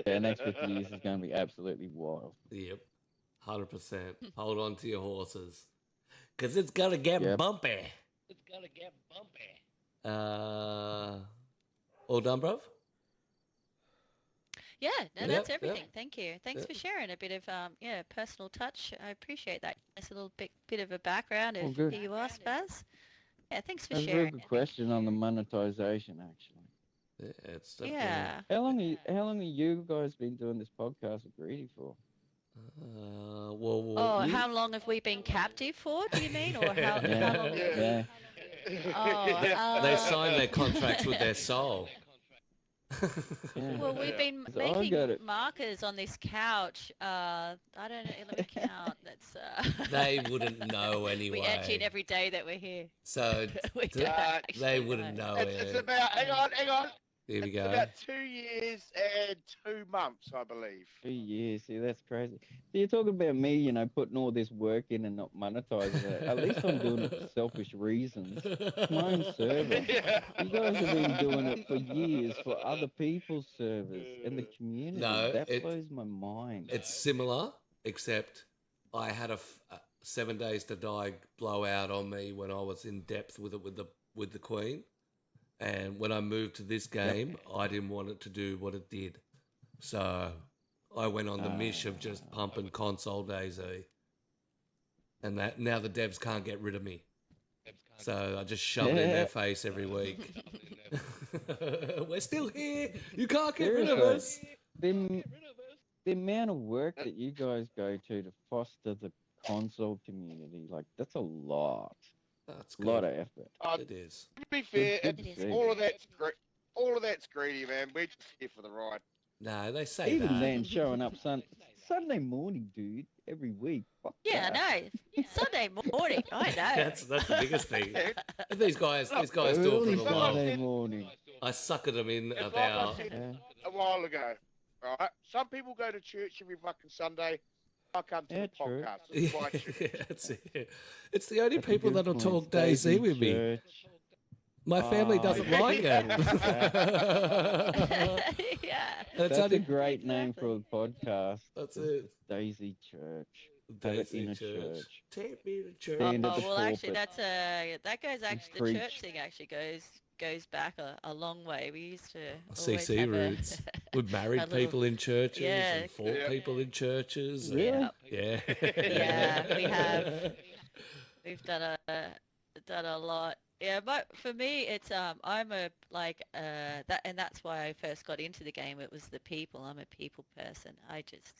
Yeah, next 50 years is going to be absolutely wild. Yep, 100%. Hold on to your horses. Because it's going to get bumpy. It's gonna get bumpy. All done, bruv? Yeah, no, Yep, that's yep. everything. Thank you. Thanks for sharing a bit of personal touch. I appreciate that. Nice little bit of a background of who good. you are, Spaz. Yeah, thanks for That's a sharing. very good question on the monetization, actually. Yeah, it's definitely... Yeah. How long have you guys been doing this podcast with Greedy for? Oh, how long have we been captive for, do you mean? Or how long have we... Yeah. Oh, They sign their contracts with their soul. Yeah. Well, we've Yeah. been So I making got it. markers on this couch. I don't know. Let me count. That's. They wouldn't know We etch in anyway. every day that we're here. So We d- don't Uh, they actually wouldn't know. know It's it. about, hang on. Here we It's go. about 2 years and 2 months, I believe. 2 years. See, that's crazy. So you're talking about me, you know, putting all this work in and not monetizing it. At least I'm doing it for selfish reasons. It's my own server. Yeah. You guys have been doing it for years for other people's servers and the community. No, That it- blows my mind. It's similar, except I had a 7 days to die blowout on me when I was in depth with it with the Queen, and when I moved to this game, I didn't want it to do what it did, so I went on the mish of just pumping console DayZ, and that now the devs can't get rid of me, so I just shove it in their face every week. We're still here. You can't get rid of us. The amount of work that you guys go to foster the console community, like, that's a lot. That's A lot good. of effort. It is. To be fair, Good to it's, see. all of that's great. All of that's greedy, man. We're just here for the ride. No, they say Even that. then, showing up Sunday morning, dude, every week. Fuck Yeah, that. I know. Sunday morning. I know. That's the biggest thing. And these guys do it for Early the Sunday love. morning. I suckered them in It's like about. I said Yeah. a while ago. Right? Some people go to church every fucking Sunday. I come to Yeah, the true. podcast. It's my church. That's it. It's the only That's a people good that'll point. talk DayZ with me. Church. My family Oh, doesn't yeah. like it. Yeah. That's That's only. a great name for a podcast. That's it. DayZ Church. Have it in DayZ a church. church. Take me to church. Stand at Oh the well, actually, pulpit. that goes actually the preach. church thing actually goes back a long way. We used to always CC have roots. We've married a little- people in churches Yeah. and fought Yeah. people in churches. Really? and- Yeah. Yeah. Yeah, we have. We've done a lot. Yeah, but for me, it's I'm a like that, and that's why I first got into the game. It was the people. I'm a people person. I just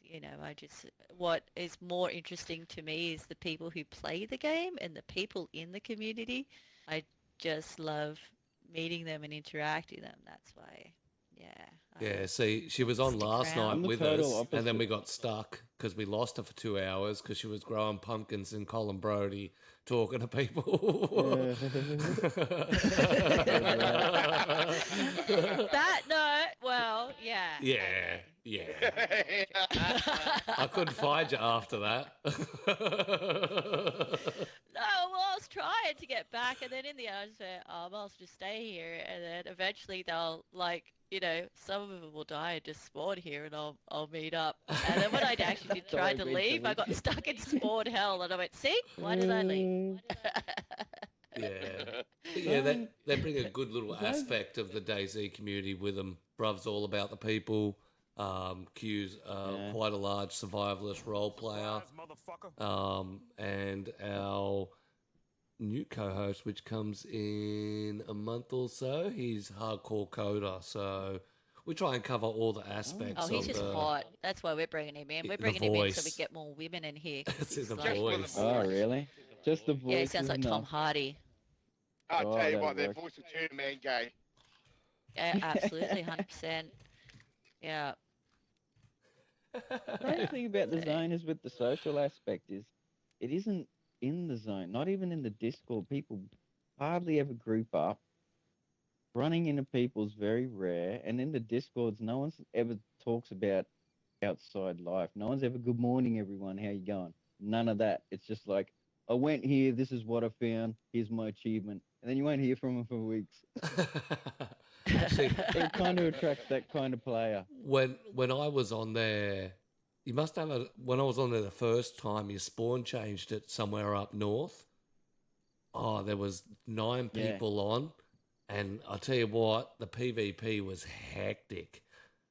what is more interesting to me is the people who play the game and the people in the community. I just love meeting them and interacting them. That's why, yeah. Yeah, see, she was on Stick last around. night I'm the with total us, and then opposite. we got stuck because we lost her for 2 hours because she was growing pumpkins in Colin Brody talking to people. That no, well, yeah. Yeah, okay. yeah. I couldn't find you after that. No, well, I was trying to get back, and then in the end, I just went, I'll just stay here, and then eventually they'll, like, some of them will die and just spawn here, and I'll meet up. And then when I actually did try to leave, I got stuck in spawn hell, and I went, see, why did I leave? Yeah. Yeah, they bring a good little aspect of the DayZ community with them. Bruv's all about the people. Q's Yeah. quite a large survivalist role player. And our new co-host, which comes in a month or so, he's hardcore coder. So we try and cover all the aspects Oh, he's of just the... hot. That's why we're bringing him in. We're The bringing him in so we voice. get more women in here. 'cause It's in he's the like- voice. Oh, really? Just the voice. Yeah, he sounds like Tom Hardy. I'll Oh, tell you that what, that works. voice will turn a man gay. Yeah, absolutely, 100%. Yeah. The great thing about the zone is with the social aspect is it isn't in the zone, not even in the Discord. People hardly ever group up. Running into people's very rare, and in the Discords, no one's ever talks about outside life. No one's ever good morning, everyone. How you going? None of that. It's just like I went here. This is what I found. Here's my achievement, and then you won't hear from them for weeks. Actually, It kind of attracts that kind of player. when I was on there, you must have when I was on there the first time, your spawn changed it somewhere up north. Oh, there was 9 Yeah. people on, and I tell you what, the PvP was hectic.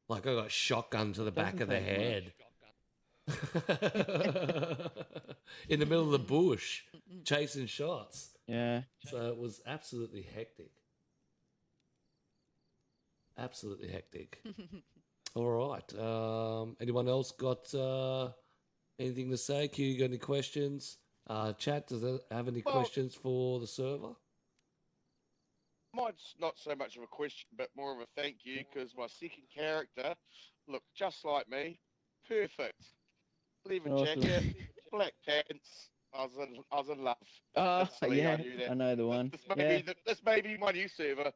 Like I got shotgun to the back of the Doesn't head. In the middle of the bush, chasing shots. Yeah. So it was absolutely hectic. Absolutely hectic. All right. Anyone else got anything to say? Q, you got any questions? Chat, does it have any Well- questions for the server? Mine's not so much of a question, but more of a thank you, because my second character looked just like me. Perfect. Leather Awesome. jacket, black pants. I was in love. Oh, Instantly, yeah, I knew that. I know the one. This may be my new server.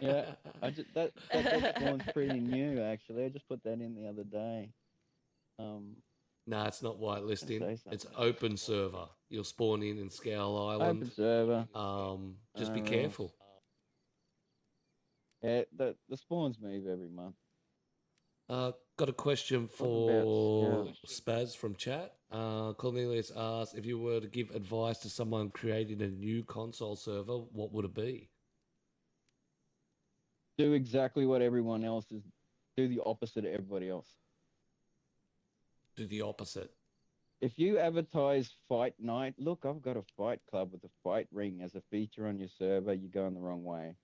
Yeah, I just that spawn's pretty new actually. I just put that in the other day. No, it's not whitelisting. Say It's something. open server. You'll spawn in Scowl Island. Open server. Just be Rules. careful. Yeah, the spawns move every month. Got a question What about for Scouts? Spaz from chat. Cornelius asks, if you were to give advice to someone creating a new console server, what would it be? Do exactly what everyone else is. Do the opposite of everybody else. Do the opposite. If you advertise fight night, look, I've got a fight club with a fight ring as a feature on your server, you're going the wrong way.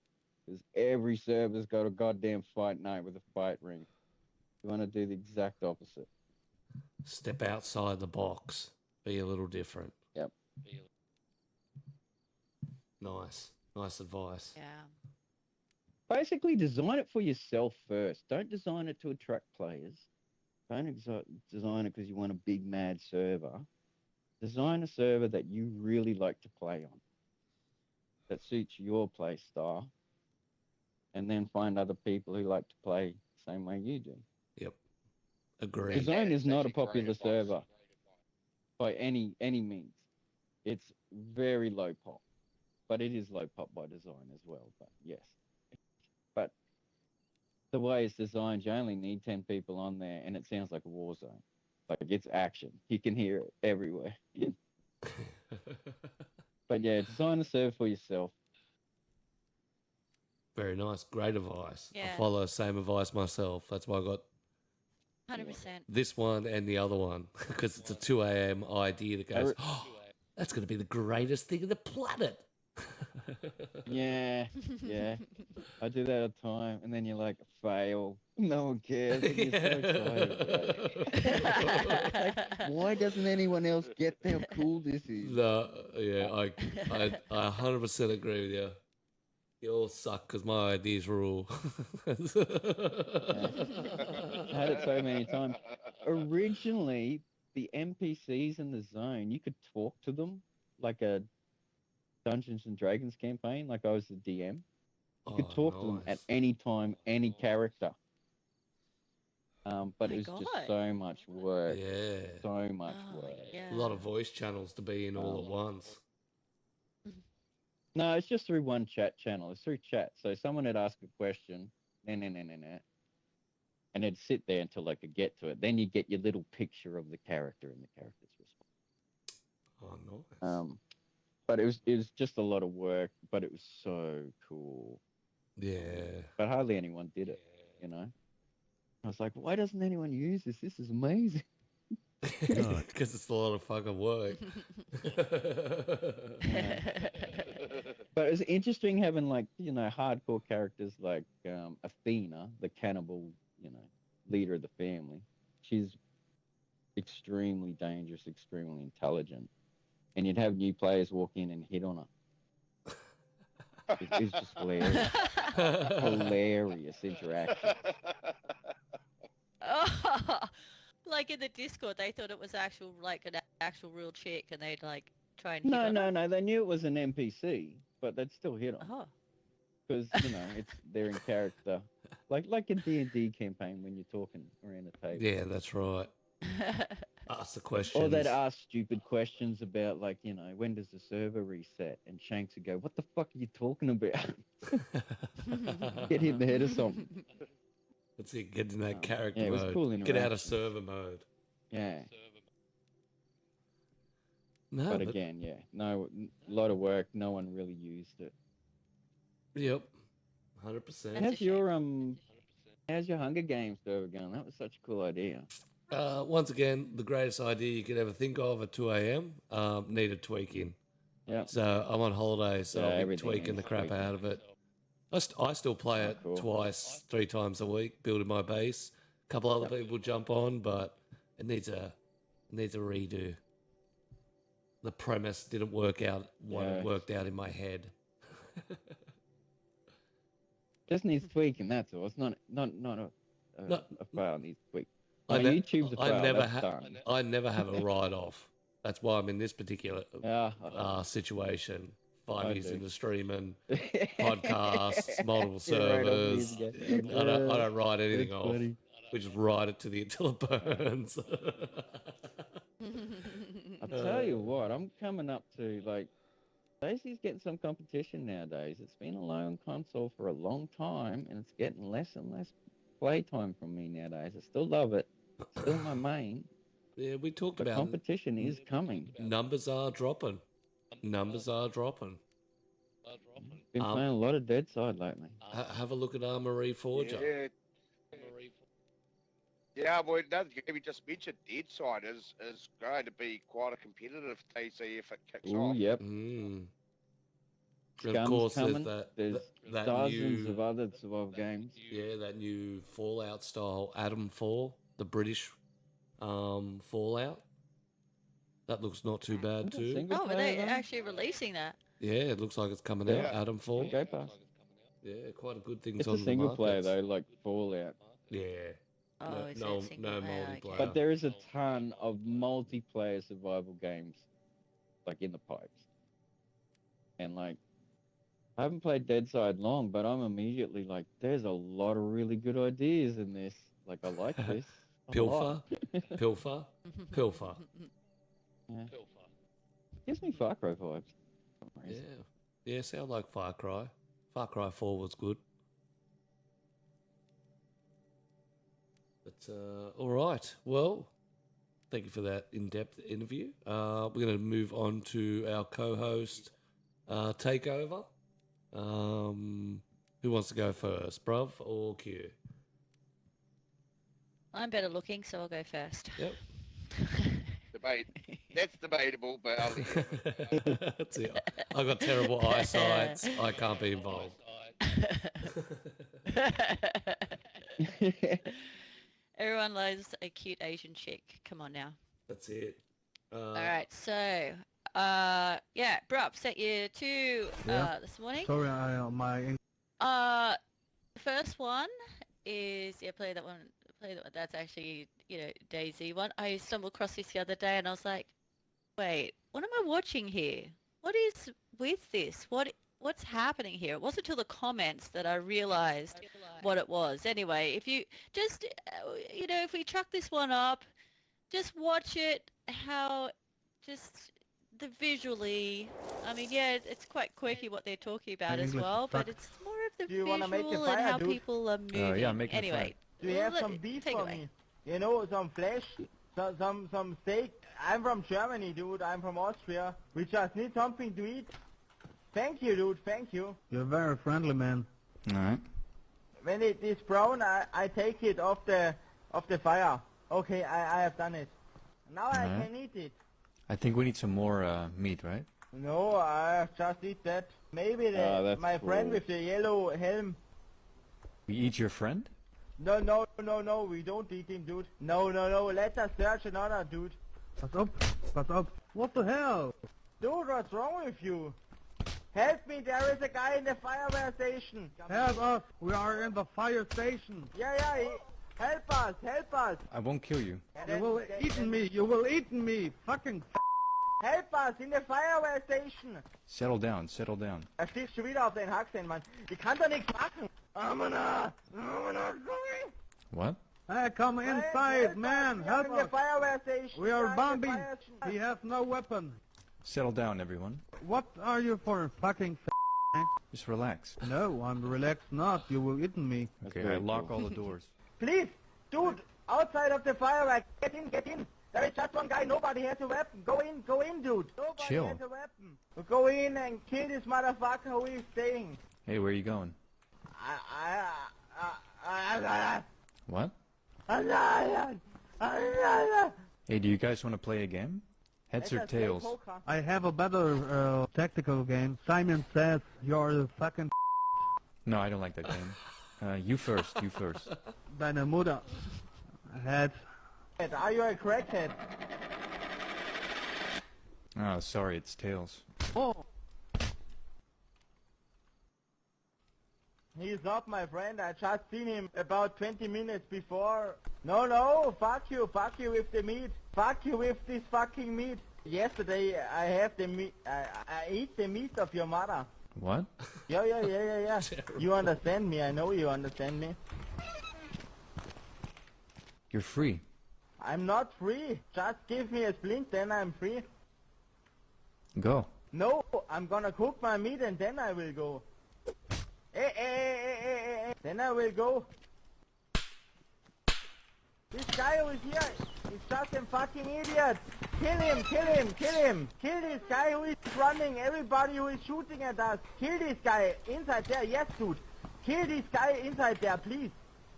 Because every server's got a goddamn fight night with a fight ring. You want to do the exact opposite. Step outside the box. Be a little different. Yep. Nice. Nice advice. Yeah. Basically, design it for yourself first. Don't design it to attract players. Don't design it because you want a big, mad server. Design a server that you really like to play on, that suits your play style, and then find other people who like to play the same way you do. Yep. Agree. Design is It's not a actually great popular advice. server by any means. It's very low pop, but it is low pop by design as well. But yes, but the way it's designed, you only need 10 people on there, and it sounds like a war zone. Like it's action. You can hear it everywhere. But yeah, design a server for yourself. Very nice. Great advice. I Yeah. follow the same advice myself. That's why I got 100%. this one and the other one, because it's a 2 a.m. idea that goes, oh, that's going to be the greatest thing on the planet. Yeah, yeah. I do that all the time, and then you're like, fail. No one cares. And you're so excited. Like, why doesn't anyone else get how cool this is? No, yeah, I 100% agree with you. You all suck because my ideas rule. I had it so many times. Originally, the NPCs in the zone, you could talk to them like a Dungeons and Dragons campaign, like I was the DM. You could talk to them at any time, any character. But My it was just God. so much work. Yeah. So much Oh, work. yeah. A lot of voice channels to be in all at once. No, it's just through one chat channel. It's through chat. So someone would ask a question, and it'd sit there until I could get to it. Then you get your little picture of the character and the character's response. Oh, nice. But it was just a lot of work, but it was so cool. Yeah. But hardly anyone did it, you know? I was like, why doesn't anyone use this? This is amazing. Because it's a lot of fucking work. But it's interesting having, like, you know, hardcore characters like Athena, the cannibal, you know, leader of the family. She's extremely dangerous, extremely intelligent. And you'd have new players walk in and hit on her. It's just hilarious. Hilarious interaction. Oh, like in the Discord, they thought it was actual, like an actual real chick, and they'd like try and hit on her? No. They knew it was an NPC, but they'd still hit on. Oh. Because, you know, they're in character. Like a D&D campaign when you're talking around a table. Yeah, that's right. Ask the questions. Or they'd ask stupid questions about, like, you know, when does the server reset? And Shanks would go, what the fuck are you talking about? Get hit in the head or something. That's it. Get in that character yeah, it was mode. cool Get out of interaction. server mode. Yeah. No, But again, yeah, no, a lot of work. No one really used it. Yep. 100%. That's a How's your Hunger Games server going? That was such a cool idea. Once again, the greatest idea you could ever think of at 2 a.m. Needed tweaking. Yeah. So I'm on holidays, so Yeah, I'll be everything tweaking the needs crap tweaking. out of it. I still play it cool. twice, 3 times a week, building my base. A couple other people jump on, but it needs a redo. The premise didn't work out what it worked out in my head. Just needs tweaking, that's all. It's not a No. a file needs tweak. I, No, ne- YouTube's a I file, never that's done. I never have a write-off. That's why I'm in this particular situation. 5 I years do. into streaming, podcasts, multiple You're right, I'll servers. use again. I don't write anything That's off. funny. We just write it to the until it burns. I'll tell you what, I'm coming up to, like, DayZ's getting some competition nowadays. It's been alone on console for a long time, and it's getting less and less playtime from me nowadays. I still love it. It's still my main. Yeah, we talked But about competition is coming. numbers are dropping. Numbers are dropping. Been playing a lot of DayZ lately. Have a look at Armory Forger. Yeah. Yeah, well, another game we just mentioned, DayZ is going to be quite a competitive DayZ if it kicks Ooh, off. yep. Mm. And Scum's of course, coming. there's There's that dozens new, of other survival games. yeah, that new Fallout style Atom 4, the British Fallout. That looks not too bad Is it too. single Oh, are player they though? actually releasing that? Yeah, it looks like it's coming Yeah. out. Atom 4. Go Pass. Yeah, quite a good things It's on a the single player markets. though, like Fallout. Yeah. Oh, No- is no- it single no player? multiplayer. Okay. But there is a ton of multiplayer survival games, like in the pipes. And like, I haven't played DayZ long, but I'm immediately like, there's a lot of really good ideas in this. Like, I like this. a Pilfer, lot. pilfer, pilfer. Yeah. Gives me Far Cry vibes. for some Yeah, reason. yeah. Sound like Far Cry. Far Cry 4 was good. But all right. Well, thank you for that in-depth interview. We're going to move on to our co-host takeover. Who wants to go first, Bruv or Q? I'm better looking, so I'll go first. Yep. Debate. That's debatable, but I'll let you. That's it. I've got terrible eyesight. I can't be involved. Everyone loves a cute Asian chick. Come on now. That's it. All right, so yeah, Brup sent you two this morning. Sorry, my The first one is play that one. Play that one. That's actually DayZ one. I stumbled across this the other day, and I was like, wait, what am I watching here? What is with this? What's happening here? It wasn't until the comments that I realized what it was. Anyway, if you just if we chuck this one up, just watch it. How just the visually. I mean, yeah, it's quite quirky what they're talking about as English well, but sucks. it's more of the Do you wanna make a visual fire, and how dude? people are moving. yeah, make a anyway, Do you well, have let- some beef take it for away. me? You know, some flesh? Some steak? I'm from Germany, dude. I'm from Austria. We just need something to eat. Thank you, dude. Thank you. you're very friendly, man. All right. When it is brown, I take it off the fire. Okay, I have done it. Now I Alright. can eat it. I think we need some more meat, right? No, I just eat that. Maybe that's my friend cool. with the yellow helm. We eat your friend? No, we don't eat him, dude. No, let us search another, dude. What's up? What's up? What the hell? Dude, what's wrong with you? Help me, there is a guy in the fireware station. Help us! We are in the fire station. Yeah, help us. I won't kill you. You will eaten me. You will eaten me. Fucking. Help us in the fireware station. Settle down, settle down. Er sticht schon wieder auf den Haxen, Mann. Ich kann doch nichts machen. What? Hey, come inside, man. Help in the us. fireware station. We are in the bombing. fire station. He has no weapon. Settle down, everyone. What are you for, fucking? Just relax. No, I'm relaxed. Not. You will eaten me. Okay, very I lock cool. all the doors. Please, dude, outside of the fireware. Get in. There is just one guy. Nobody has a weapon. Go in, dude. Nobody Chill. has a weapon. Go in and kill this motherfucker who is staying. Hey, where are you going? What? Hey, do you guys want to play a game? Heads or tails? I have a better tactical game. Simon says you're the fucking No, I don't like that game. You first, you first. deine Mutter. Head. Are you a crackhead? Oh, sorry, it's tails. Oh. He's not my friend. I just seen him about 20 minutes before. No, fuck you with the meat. Fuck you with this fucking meat. Yesterday I have the meat. I eat the meat of your mother. What? Yeah. You understand me? I know you understand me. You're free. I'm not free. Just give me a splint, then I'm free. Go. No, I'm gonna cook my meat and then I will go. Then I will go. This guy over here is just a fucking idiot. Kill him. Kill this guy who is running, everybody who is shooting at us. Kill this guy inside there, yes dude. Kill this guy inside there, please.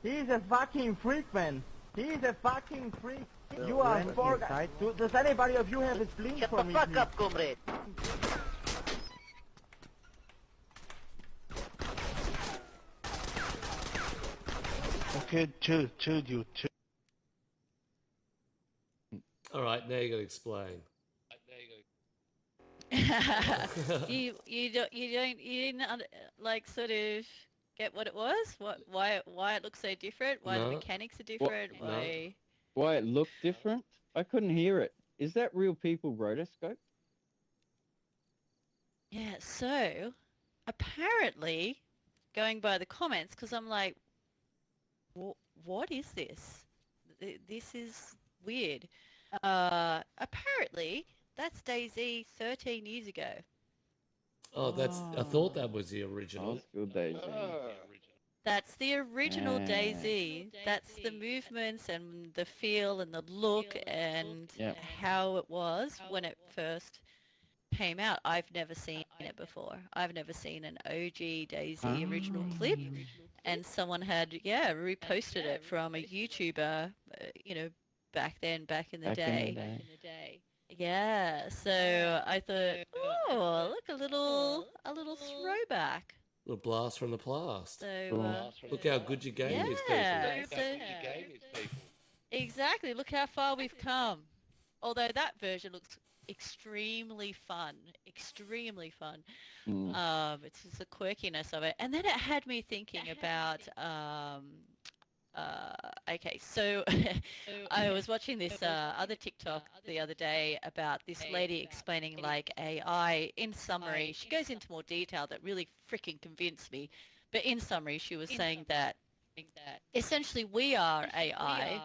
He is a fucking freak, man. He is a fucking freak. You are four guys. Does anybody of you have a splint for me, Fuck please? up, comrade. Okay, chill, you chill. All right, now you got to explain. you didn't like sort of get what it was, why it looks so different, why the No. mechanics are different, No. Why it looked different? I couldn't hear it. Is that real people rotoscope? Yeah, so apparently, going by the comments, because I'm like, what is this? This is weird. Apparently, that's DayZ 13 years ago. Oh, I thought that was the original. Old school days. That's the original Ah. DayZ. That's the movements and the feel and the look and Yep. how it was when it first came out. I've never seen it before. I've never seen an OG DayZ original clip, and someone had reposted it from a YouTuber, back in the day. Yeah, so I thought, oh, look, a little throwback. Little blast from the past. So Look how good your game is, people. yeah, exactly. Look how far we've come. Although that version looks extremely fun. It's just the quirkiness of it, and then it had me thinking about. Okay, so I was watching this other TikTok the other day about this lady explaining like AI. In summary, she goes into more detail that really freaking convinced me. But in summary, she was saying that essentially we are AI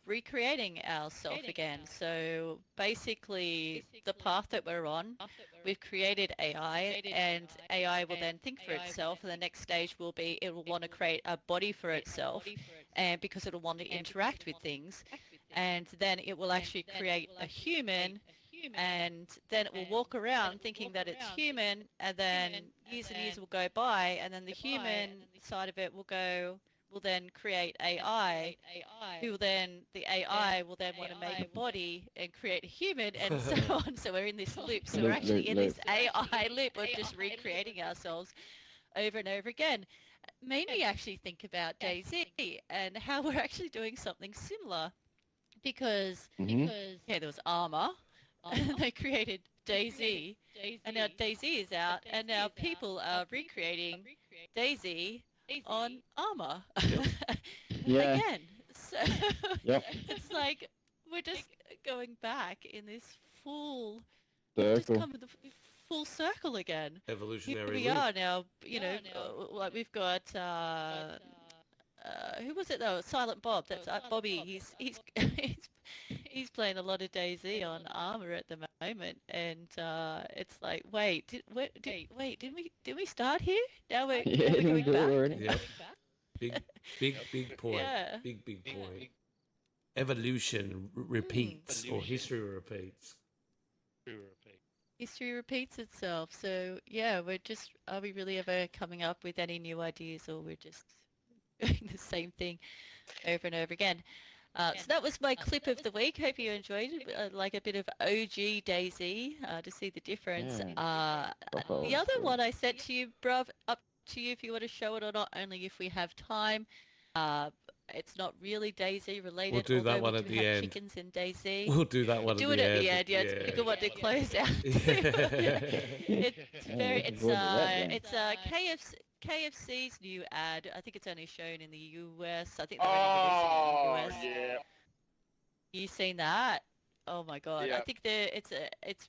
recreating ourselves again. So basically the path that we're on, we've created AI, and AI will then think for itself, and the next stage will be it will want to create a body for itself, and because it'll want to interact with things, and then it will actually create a human, and then it will walk around thinking that it's human, and then years and years will go by, and then the human side of it will then create AI, the AI will then want to make a body and create a human, and so on. So we're in this loop. So we're actually in this AI loop of just recreating ourselves over and over again. Made me actually think about DayZ and how we're actually doing something similar, because there was Armor, and they created DayZ, and now DayZ is out, and now people are recreating DayZ on Armor again. So it's like we're just going back in this just come the full circle again. Evolutionary Here we loop. are now, like we've got who was it though? Silent Bob. That's Bobby. He's playing a lot of DayZ on Armor at the moment, and it's like, wait, didn't we start here? Now we're going back. Already. Yep. Big point. Yeah. Big point. Evolution repeats, or history repeats. History repeats itself. So yeah, are we really ever coming up with any new ideas, or we're just doing the same thing over and over again? So that was my clip of the week. Hope you enjoyed it. Like a bit of OG DayZ to see the difference. The other one I sent to you, bruv, up to you if you want to show it or not, only if we have time. It's not really DayZ related. We'll do that one at the end. Chickens in DayZ. We'll do that one do at it the at end. the end. Yeah, it's a good one to close out. It's KFC's new ad. I think it's only shown in the US. I think they're only releasing it in the US. Yeah. You seen that? Oh my God! I Yeah. think it's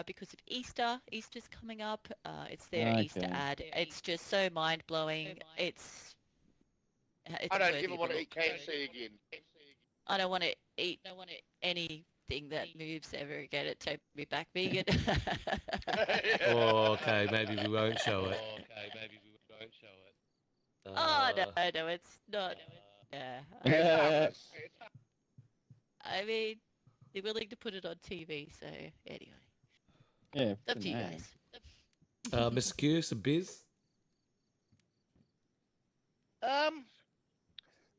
because of Easter. Easter's coming up. It's their Easter Okay. ad. It's just so mind blowing. It's I don't worthy ever of a want to look. eat KFC again. I don't want to eat anything that moves ever again. It totally me back vegan. Oh, okay, maybe we won't show it. Oh no, it's not. Yeah. It's harmless. I mean, they're willing to put it on TV, so anyway. Yeah, Up to you guys. Mr. Q, some biz?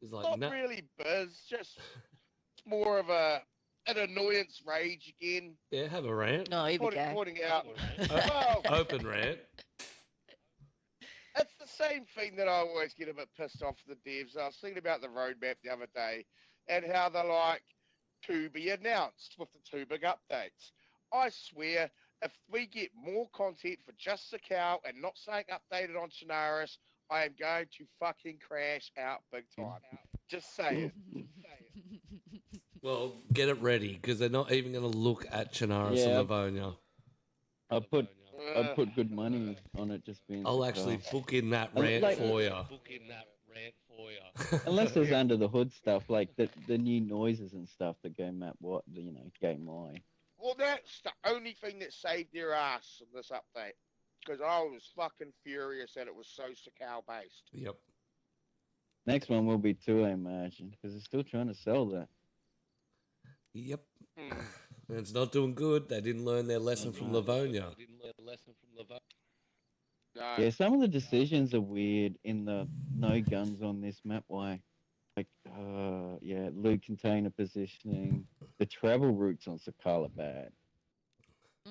It's like, Not no. really buzz. Just it's more of an annoyance rage again. Yeah, have a rant. No, here we go. Pointing out. Well, Open rant. it's the same thing that I always get a bit pissed off with the devs. I was thinking about the roadmap the other day and how they're like to be announced with the 2 big updates. I swear, if we get more content for just the cow and not saying updated on Chernarus, I am going to fucking crash out big time. Just say it. Well, get it ready, because they're not even going to look at Chernarus Yeah. and Livonia. I put good money on it just being. I'll the actually car. book in that rant Like- for you. Unless there's under the hood stuff like the new noises and stuff that go map what game my. Well, that's the only thing that saved their ass in this update. Because I was fucking furious that it was so Sakal based. Yep. Next one will be 2, I imagine, because they're still trying to sell that. Yep. And it's not doing good. They didn't learn their lesson from Livonia. No. Yeah, some of the decisions are weird in the no guns on this map. Why? Like, loot container positioning, the travel routes on Sakala bad.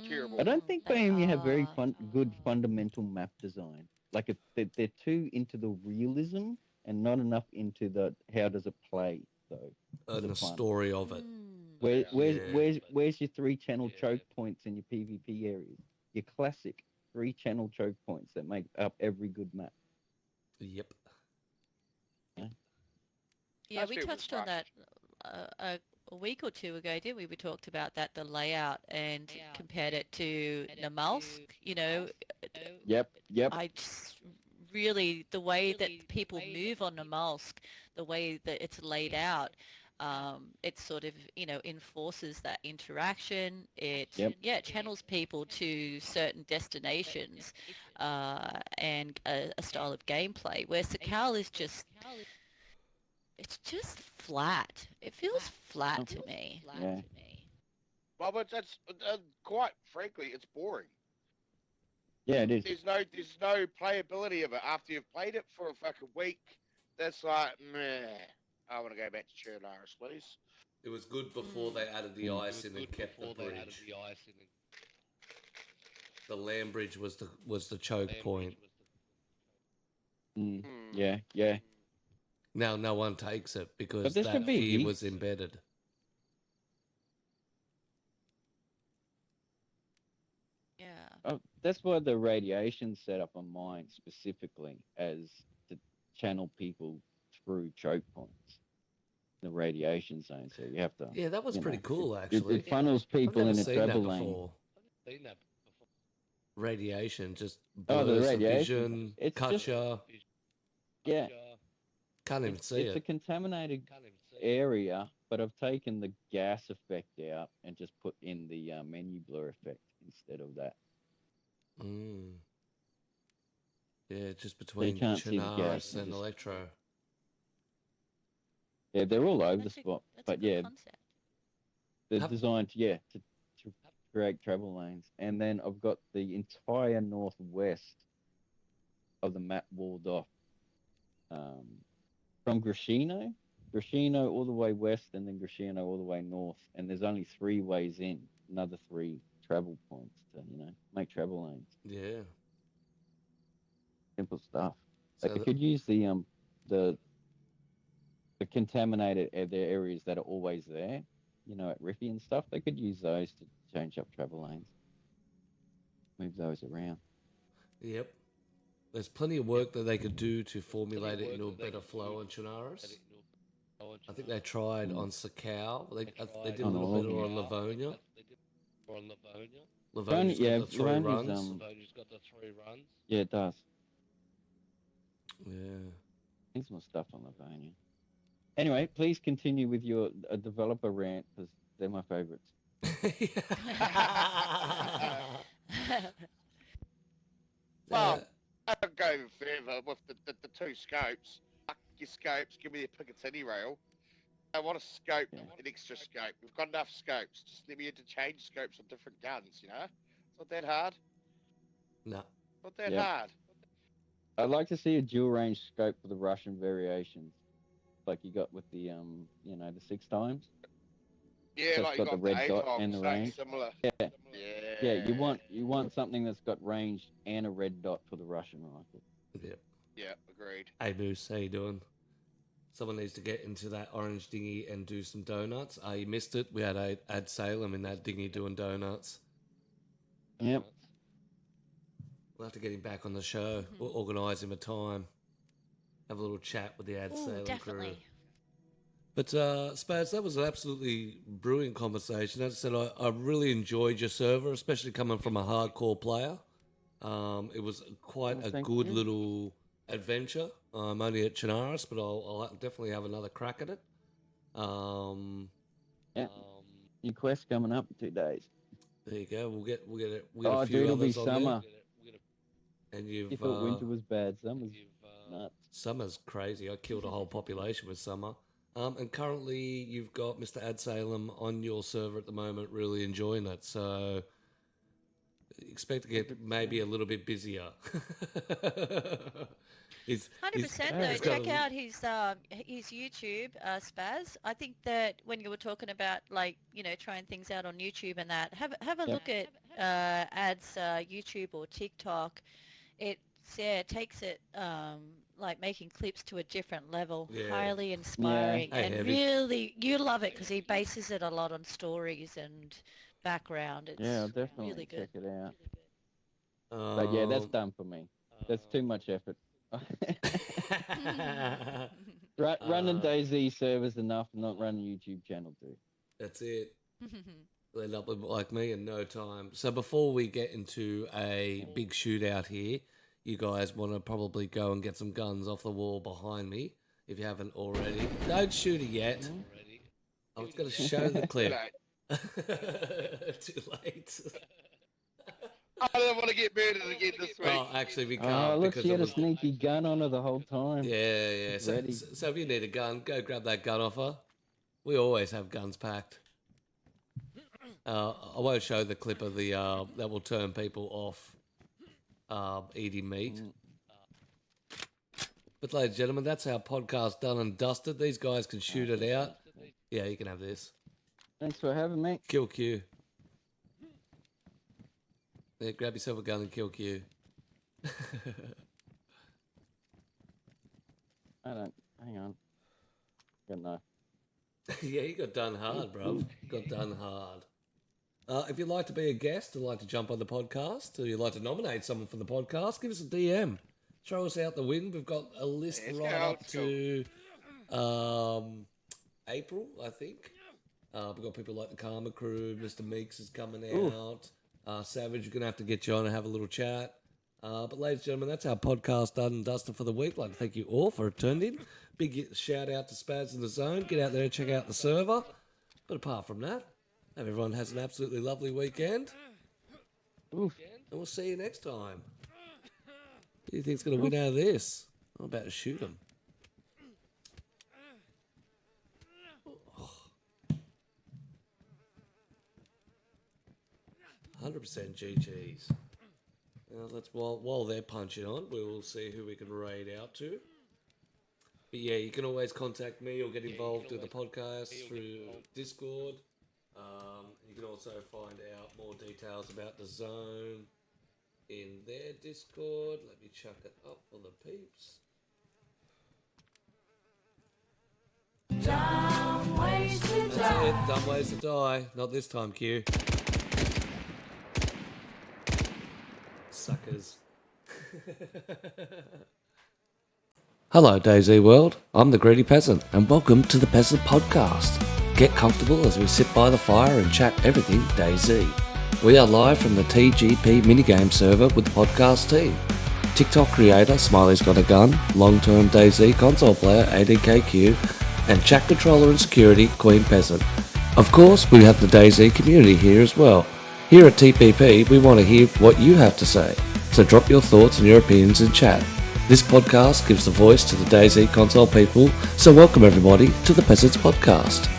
Terrible. I don't think They Bohemia have very are. good fundamental map design. Like, they're too into the realism and not enough into the how does it play though. And the fun. story of it. Where's your 3-channel choke points in your PvP areas? Your classic 3-channel choke points that make up every good map. Yep. Yeah, Last we year was touched on that rushed. a week or two ago, didn't we? We talked about that, the layout, and compared it to Namalsk. Yep. I just really, the way that people move on Namalsk, the way that it's laid out, it sort of, enforces that interaction. It, channels people to certain destinations and a style of gameplay, where Sakal is just, it's just flat. It feels flat to me. Yeah. Well, but that's quite frankly, it's boring. Yeah, it is. There's no playability of it. After you've played it for a fucking week, that's like, meh. I want to go back to Chernarus, please. It was good before they added the ice in and kept the bridge. The land bridge was the choke point. Yeah. Now no one takes it because there that should be fear heaps. was embedded. Yeah. Oh, that's why the radiation set up on mine specifically as to channel people through choke points, the radiation zone. So you have to. Yeah, that was you pretty know, cool it actually. funnels I've people never in a seen that travel lane. before. Radiation just Oh, the blurs the radiation. vision, It's cuts just- you. Yeah, Can't even see it's a it. contaminated area, but I've taken the gas effect out and just put in the menu blur effect instead of that. Mm. Yeah, just between can't see the gas, Chernarus you and just- Electro. Yeah, they're all over the That's a- spot, that's a but good yeah, concept. they're Have- designed to create travel lanes. And then I've got the entire northwest of the map walled off. From Grashino all the way west, and then Grashino all the way north. And there's only 3 ways in, another 3 travel points to, make travel lanes. Yeah. Simple stuff. So They could use the contaminated the areas that are always there, at Riffy and stuff. They could use those to change up travel lanes. Move those around. Yep. There's plenty of work that they could do to formulate it into a better flow on Chernarus. I think they tried on Sakau. They did a little bit on Livonia. Livonia's got the 3 runs. Yeah, it does. Yeah. There's more stuff on Livonia. Anyway, please continue with your developer rant, because they're my favourites. Well, I'll go even further with the 2 scopes. Fuck your scopes, give me a Picatinny rail. I want a scope, an extra scope. We've got enough scopes. Just let me interchange scopes on different guns, you know? It's not that hard. No. Not that hard. I'd like to see a dual range scope for the Russian variations, like you got with the you know, the 6 times. Yeah, So like it's you got the red dot ATOM, and the something range. similar. Yeah. Yeah. Yeah, you want something that's got range and a red dot for the Russian rifle. Yep. Yeah, agreed. Hey, Moose, how you doing? Someone needs to get into that orange dinghy and do some donuts. You missed it. We had Ad Salem in that dinghy doing donuts. Yep. We'll have to get him back on the show. We'll organise him a time. Have a little chat with the Ad Salem definitely. crew. But Spaz, that was an absolutely brilliant conversation. As I said, I really enjoyed your server, especially coming from a hardcore player. It was quite a good little adventure. I'm only at Chernarus, but I'll definitely have another crack at it. Yeah. Your quest coming up in 2 days. There you go. We'll get a Oh, few dude, it'll be others on summer. there. And you've You thought winter was bad. Summer's nuts. Summer's crazy. I killed a whole population with summer. And currently you've got Mr. Ad Salem on your server at the moment, really enjoying it. So expect to get maybe a little bit busier. 100% though. Check out his YouTube, Spaz. I think that when you were talking about, like, you know, trying things out on YouTube and that, have a look at Ad's YouTube or TikTok. It takes it like making clips to a different level. Highly inspiring, and really you love it because he bases it a lot on stories and background. It's I'll definitely really good. check it out. But yeah, that's done for me. That's too much effort. Running DayZ servers enough, not running YouTube channel too. That's it. They'll end up with like me in no time. So before we get into a big shootout here, you guys want to probably go and get some guns off the wall behind me if you haven't already. Don't shoot it yet. I was going to show the clip. Too late. I don't want to get murdered again this week. Oh, actually, we can't. Oh, look, because she had a sneaky gun on her the whole time. Yeah. So if you need a gun, go grab that gun off her. We always have guns packed. I won't show the clip of the that will turn people off eating meat. But ladies and gentlemen, that's our podcast done and dusted. These guys can shoot it out. Yeah, you can have this. Thanks for having me. Kill Q. Yeah, grab yourself a gun and kill Q. Hang on. Got no. Yeah, you got done hard, bro. Got done hard. If you'd like to be a guest and like to jump on the podcast, or you'd like to nominate someone for the podcast, give us a DM. Throw us out the wind. We've got a list right up to April, I think. We've got people like the Karma Crew. Mr. Meeks is coming out. Savage, you're going to have to get you on and have a little chat. But ladies and gentlemen, that's our podcast done and dusted for the week. I'd like to thank you all for attending. Big shout out to Spaz in the Zone. Get out there and check out the server. But apart from that, hope everyone has an absolutely lovely weekend. And we'll see you next time. Who do you think's going to win out of this? I'm about to shoot him. 100% GG's. Now let's while they're punching on, we will see who we can raid out to. But yeah, you can always contact me or get involved with the podcast through Discord. You can also find out more details about the zone in their Discord. Let me chuck it up for the peeps. Dumb ways to That's die. it. Dumb ways to die. Not this time, Q. Suckers. Hello DayZ world, I'm the Greedy Peasant and welcome to the Peasant Podcast. Get comfortable as we sit by the fire and chat everything DayZ. We are live from the TGP minigame server with the podcast team. TikTok creator SmileysgotaGun, long-term DayZ console player Adkcue, and chat controller and security Queen Peasant. Of course, we have the DayZ community here as well. Here at TPP, we want to hear what you have to say, so drop your thoughts and your opinions in chat. This podcast gives the voice to the DayZ console people, so welcome everybody to the Peasants Podcast.